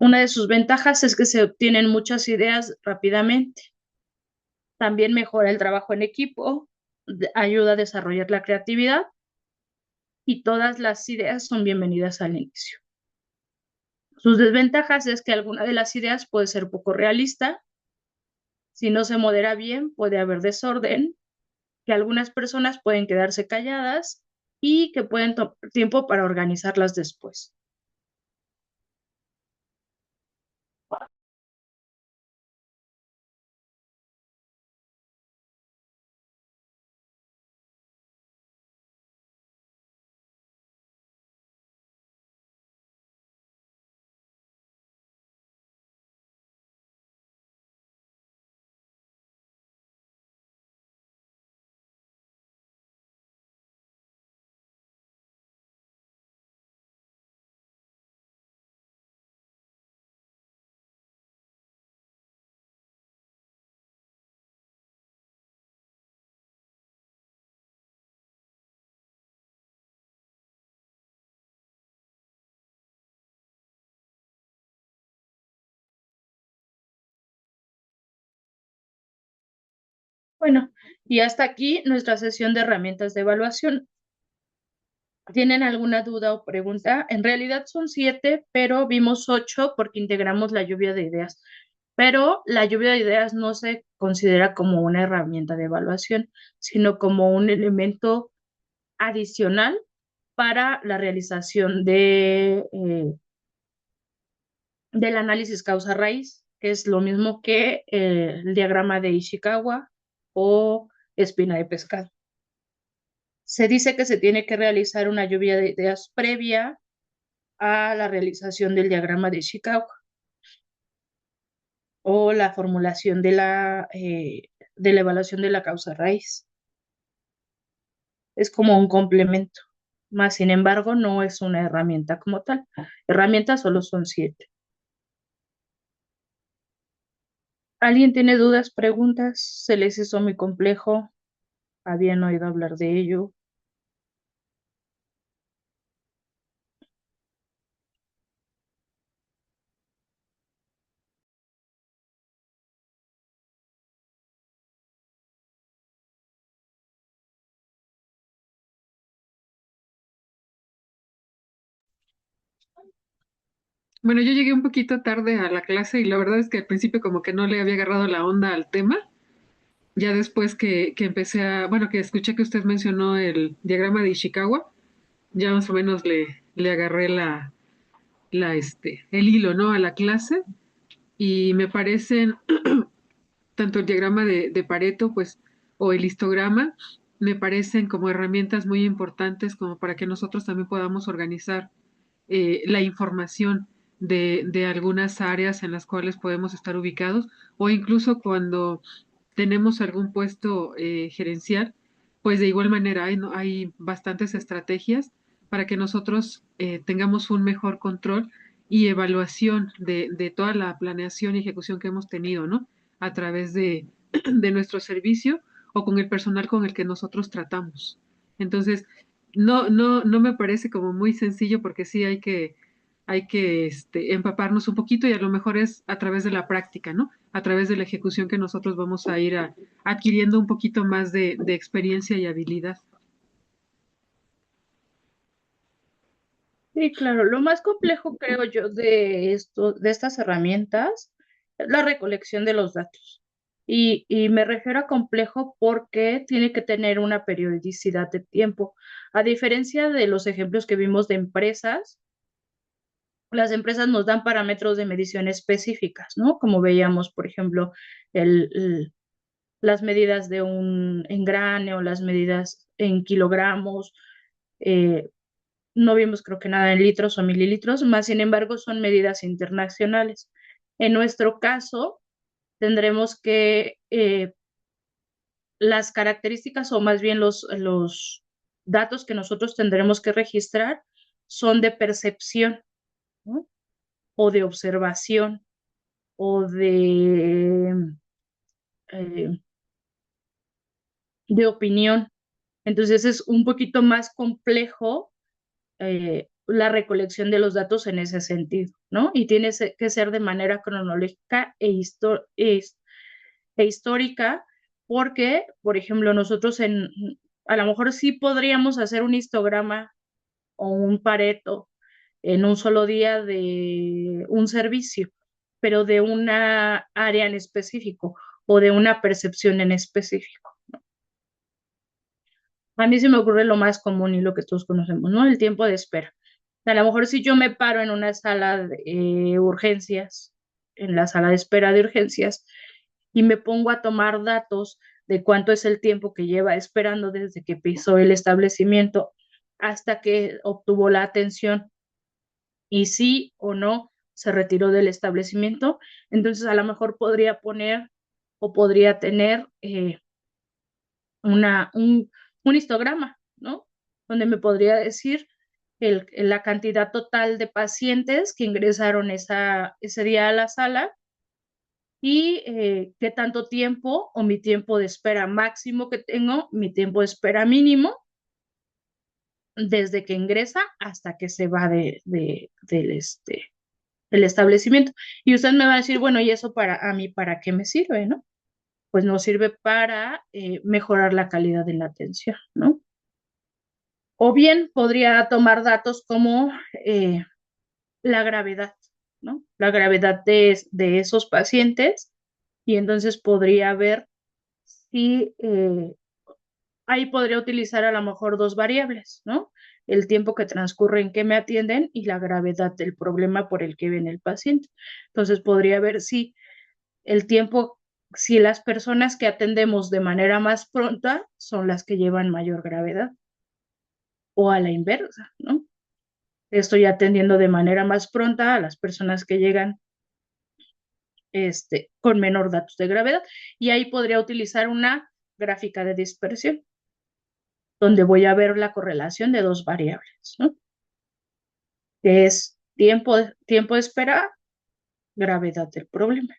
Una de sus ventajas es que se obtienen muchas ideas rápidamente. También mejora el trabajo en equipo, ayuda a desarrollar la creatividad y todas las ideas son bienvenidas al inicio. Sus desventajas es que alguna de las ideas puede ser poco realista, si no se modera bien puede haber desorden, que algunas personas pueden quedarse calladas y que pueden tomar tiempo para organizarlas después. Bueno, y hasta aquí nuestra sesión de herramientas de evaluación. ¿Tienen alguna duda o pregunta? En realidad son 7, pero vimos 8 porque integramos la lluvia de ideas. Pero la lluvia de ideas no se considera como una herramienta de evaluación, sino como un elemento adicional para la realización del análisis causa-raíz, que es lo mismo que el diagrama de Ishikawa o espina de pescado. Se dice que se tiene que realizar una lluvia de ideas previa a la realización del diagrama de Ishikawa o la formulación de la evaluación de la causa raíz. Es como un complemento, más sin embargo no es una herramienta como tal. Herramientas solo son 7. ¿Alguien tiene dudas, preguntas? ¿Se les hizo muy complejo? ¿Habían oído hablar de ello? Bueno, yo llegué un poquito tarde a la clase y la verdad es que al principio como que no le había agarrado la onda al tema. Ya después que empecé bueno, que escuché que usted mencionó el diagrama de Ishikawa, ya más o menos le agarré el hilo, ¿no? A la clase y me parecen tanto el diagrama de Pareto, pues, o el histograma, me parecen como herramientas muy importantes como para que nosotros también podamos organizar la información de algunas áreas en las cuales podemos estar ubicados o incluso cuando tenemos algún puesto gerencial, pues de igual manera hay bastantes estrategias para que nosotros tengamos un mejor control y evaluación de toda la planeación y ejecución que hemos tenido, ¿no? A través de nuestro servicio o con el personal con el que nosotros tratamos. Entonces, no me parece como muy sencillo porque sí hay que empaparnos un poquito y a lo mejor es a través de la práctica, ¿no? A través de la ejecución que nosotros vamos a ir adquiriendo un poquito más de experiencia y habilidad. Sí, claro. Lo más complejo, creo yo, de estas herramientas es la recolección de los datos. Y me refiero a complejo porque tiene que tener una periodicidad de tiempo. A diferencia de los ejemplos que vimos de empresas, las empresas nos dan parámetros de medición específicas, ¿no? Como veíamos, por ejemplo, el, el- las medidas de un engrane o las medidas en kilogramos. eh, no vimos creo que nada en litros o mililitros, más sin embargo son medidas internacionales. En nuestro caso, tendremos que las características o más bien los datos que nosotros tendremos que registrar son de percepción, ¿no? O de observación o eh, de opinión. Entonces es un poquito más complejo la recolección de los datos en ese sentido, ¿no? Y tiene que ser de manera cronológica e histórica, porque, por ejemplo, a lo mejor sí podríamos hacer un histograma o un pareto en un solo día de un servicio, pero de una área en específico o de una percepción en específico. A mí se me ocurre lo más común y lo que todos conocemos, ¿no? El tiempo de espera. A lo mejor si yo me paro en una sala de urgencias, en la sala de espera de urgencias, y me pongo a tomar datos de cuánto es el tiempo que lleva esperando desde que pisó el establecimiento hasta que obtuvo la atención y sí o no se retiró del establecimiento, entonces a lo mejor podría poner o podría tener una, un, un histograma, ¿no? Donde me podría decir la cantidad total de pacientes que ingresaron ese día a la sala y qué tanto tiempo o mi tiempo de espera máximo que tengo, mi tiempo de espera mínimo, desde que ingresa hasta que se va del establecimiento. Y usted me va a decir, bueno, ¿y eso a mí para qué me sirve, no? pues nos sirve para mejorar la calidad de la atención, ¿no? O bien podría tomar datos como la gravedad, ¿no? La gravedad de esos pacientes y entonces podría ver si ahí podría utilizar a lo mejor dos variables, ¿no? El tiempo que transcurre en que me atienden y la gravedad del problema por el que viene el paciente. Entonces podría ver si el tiempo, si las personas que atendemos de manera más pronta son las que llevan mayor gravedad o a la inversa, ¿no? Estoy atendiendo de manera más pronta a las personas que llegan con menor datos de gravedad y ahí podría utilizar una gráfica de dispersión donde voy a ver la correlación de dos variables, ¿no? Que es tiempo de espera, gravedad del problema.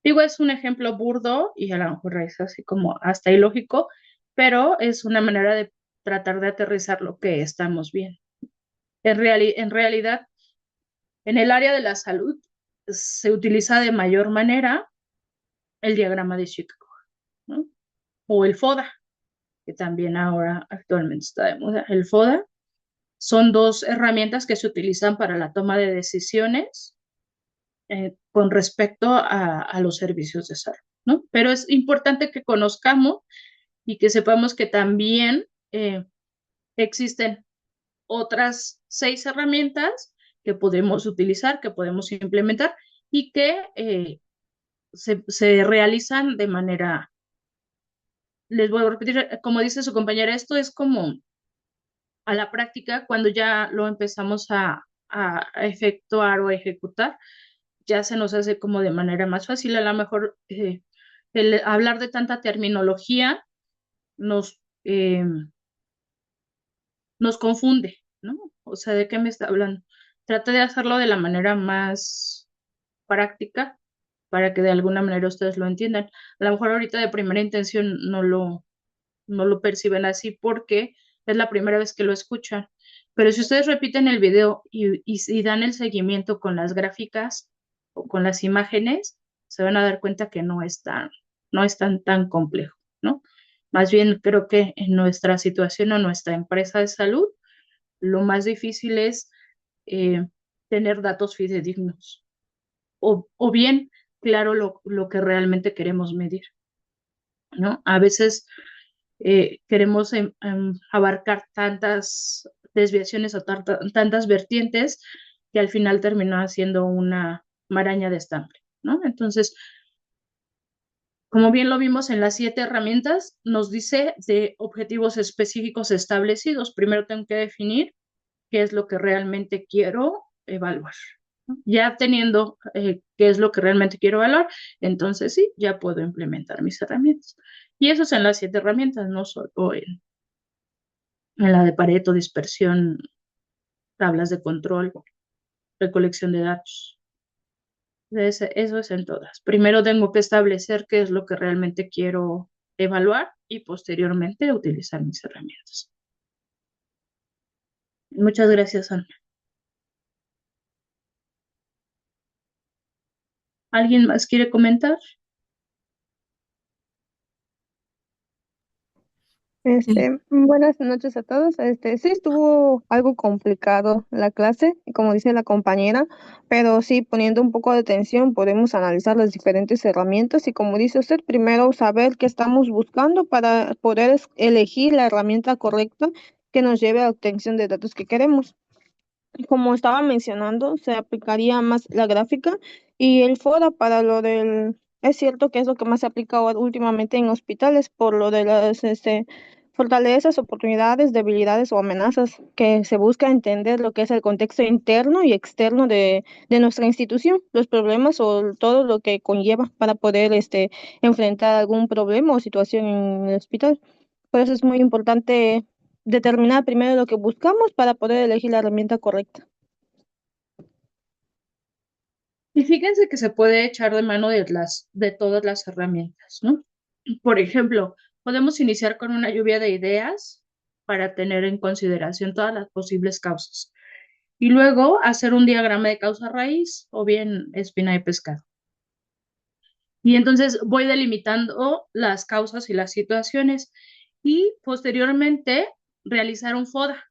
Digo, es un ejemplo burdo y a lo mejor es así como hasta ilógico, pero es una manera de tratar de aterrizar lo que estamos viendo. En realidad, en el área de la salud se utiliza de mayor manera el diagrama de Chicago, ¿no? O el FODA, que también ahora actualmente está de moda. El FODA son dos herramientas que se utilizan para la toma de decisiones con respecto a los servicios de salud, ¿no? Pero es importante que conozcamos y que sepamos que también existen otras 6 herramientas que podemos utilizar, que podemos implementar y que se realizan de manera, les voy a repetir, como dice su compañera, esto es como a la práctica, cuando ya lo empezamos a efectuar o a ejecutar, ya se nos hace como de manera más fácil. A lo mejor el hablar de tanta terminología nos, nos confunde, ¿no? O sea, ¿de qué me está hablando? Trata de hacerlo de la manera más práctica para que de alguna manera ustedes lo entiendan. A lo mejor ahorita de primera intención no lo perciben así porque es la primera vez que lo escuchan. Pero si ustedes repiten el video y dan el seguimiento con las gráficas o con las imágenes, se van a dar cuenta que no es tan complejo, ¿no? Más bien creo que en nuestra situación o nuestra empresa de salud, lo más difícil es eh, tener datos fidedignos o bien claro lo que realmente queremos medir, ¿no? A veces queremos abarcar tantas desviaciones o tantas vertientes que al final termina siendo una maraña de estambre, ¿no? Entonces, como bien lo vimos en las 7 herramientas, nos dice de objetivos específicos establecidos. Primero tengo que definir qué es lo que realmente quiero evaluar, ¿no? Ya teniendo qué es lo que realmente quiero evaluar, entonces sí, ya puedo implementar mis herramientas. Y eso es en las 7 herramientas, no solo en la de Pareto, dispersión, tablas de control, recolección de datos. Eso es en todas. Primero tengo que establecer qué es lo que realmente quiero evaluar y posteriormente utilizar mis herramientas. Muchas gracias, Ana. ¿Alguien más quiere comentar? Sí. Buenas noches a todos. Sí estuvo algo complicado la clase, como dice la compañera, pero sí poniendo un poco de atención podemos analizar las diferentes herramientas y como dice usted, primero saber qué estamos buscando para poder elegir la herramienta correcta que nos lleve a la obtención de datos que queremos. Como estaba mencionando, se aplicaría más la gráfica y el FODA para lo del... Es cierto que es lo que más se aplica ahora últimamente en hospitales por lo de las fortalezas, oportunidades, debilidades o amenazas, que se busca entender lo que es el contexto interno y externo de nuestra institución, los problemas o todo lo que conlleva para poder enfrentar algún problema o situación en el hospital. Por eso es muy importante determinar primero lo que buscamos para poder elegir la herramienta correcta. Y fíjense que se puede echar de mano de todas las herramientas, ¿no? Por ejemplo, podemos iniciar con una lluvia de ideas para tener en consideración todas las posibles causas. Y luego hacer un diagrama de causa raíz o bien espina de pescado. Y entonces voy delimitando las causas y las situaciones y posteriormente realizar un FODA,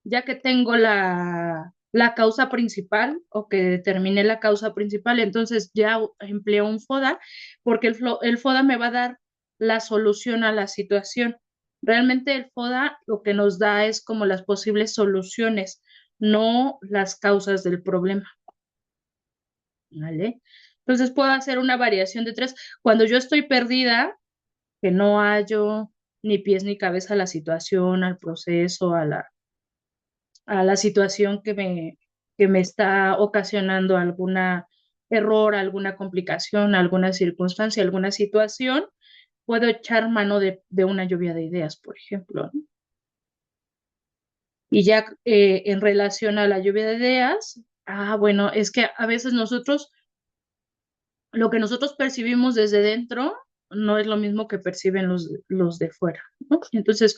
ya que tengo la causa principal o que determiné la causa principal, entonces ya empleo un FODA porque el FODA me va a dar la solución a la situación. Realmente el FODA lo que nos da es como las posibles soluciones, no las causas del problema. ¿Vale? Entonces puedo hacer una variación de tres. Cuando yo estoy perdida, que no hallo ni pies ni cabeza a la situación, al proceso, a la situación que me está ocasionando alguna error, alguna complicación, alguna circunstancia, alguna situación, puedo echar mano de una lluvia de ideas, por ejemplo, ¿no? Y ya en relación a la lluvia de ideas, bueno, es que a veces lo que nosotros percibimos desde dentro no es lo mismo que perciben los de fuera, ¿no? Entonces,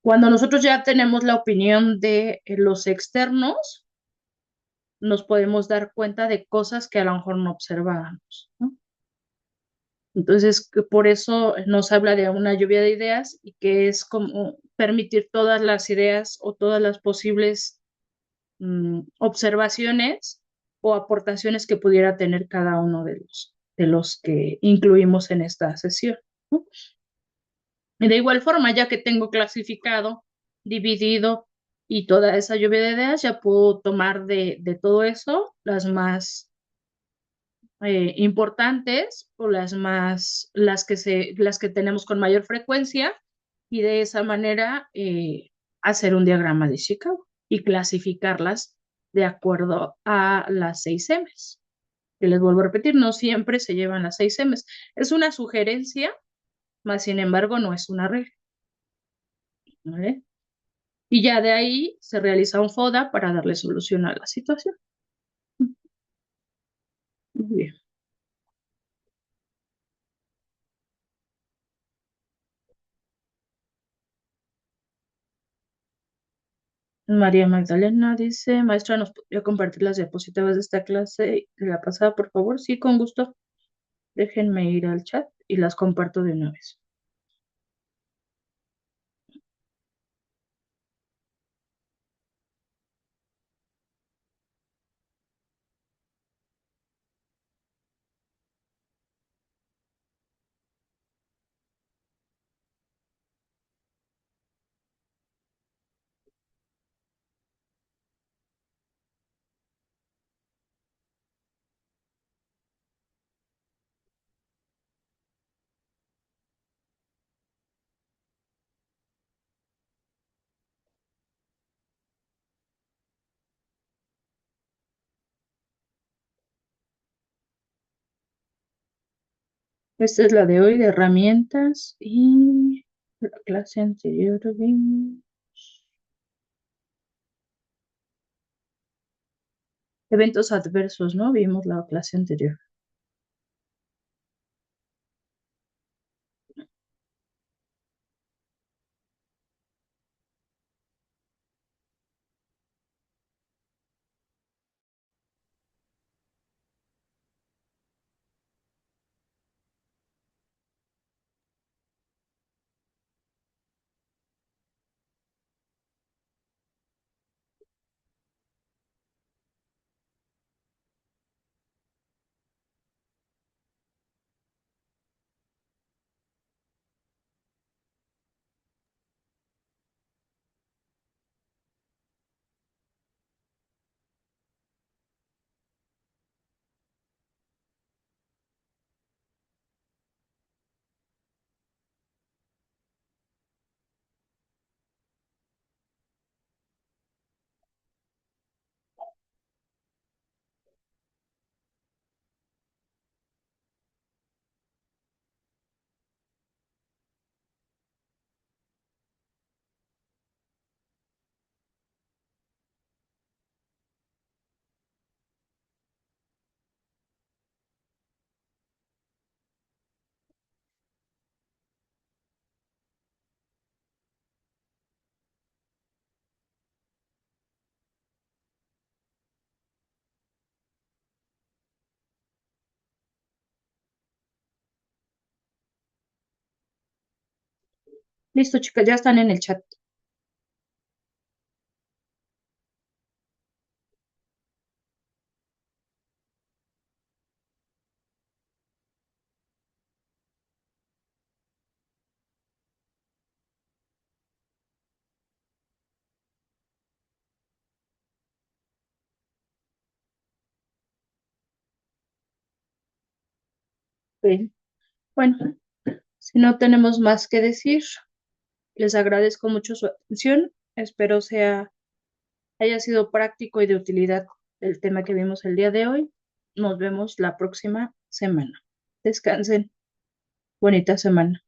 cuando nosotros ya tenemos la opinión de los externos, nos podemos dar cuenta de cosas que a lo mejor no observábamos, ¿no? Entonces, que por eso nos habla de una lluvia de ideas y que es como permitir todas las ideas o todas las posibles observaciones o aportaciones que pudiera tener cada uno de los que incluimos en esta sesión, ¿no? Y de igual forma, ya que tengo clasificado, dividido y toda esa lluvia de ideas, ya puedo tomar de todo eso las más importantes o las que tenemos con mayor frecuencia y de esa manera hacer un diagrama de Chicago y clasificarlas de acuerdo a las 6 M's. Que les vuelvo a repetir, no siempre se llevan las 6 M's. Es una sugerencia, más sin embargo no es una regla, ¿vale? Y ya de ahí se realiza un FODA para darle solución a la situación. Muy bien. María Magdalena dice, maestra, ¿nos podría compartir las diapositivas de esta clase de la pasada, por favor? Sí, con gusto. Déjenme ir al chat y las comparto de una vez. Esta es la de hoy de herramientas y la clase anterior vimos eventos adversos, ¿no? Vimos la clase anterior. Listo, chicas, ya están en el chat. Bien. Bueno, si no tenemos más que decir, les agradezco mucho su atención. Espero haya sido práctico y de utilidad el tema que vimos el día de hoy. Nos vemos la próxima semana. Descansen. Bonita semana.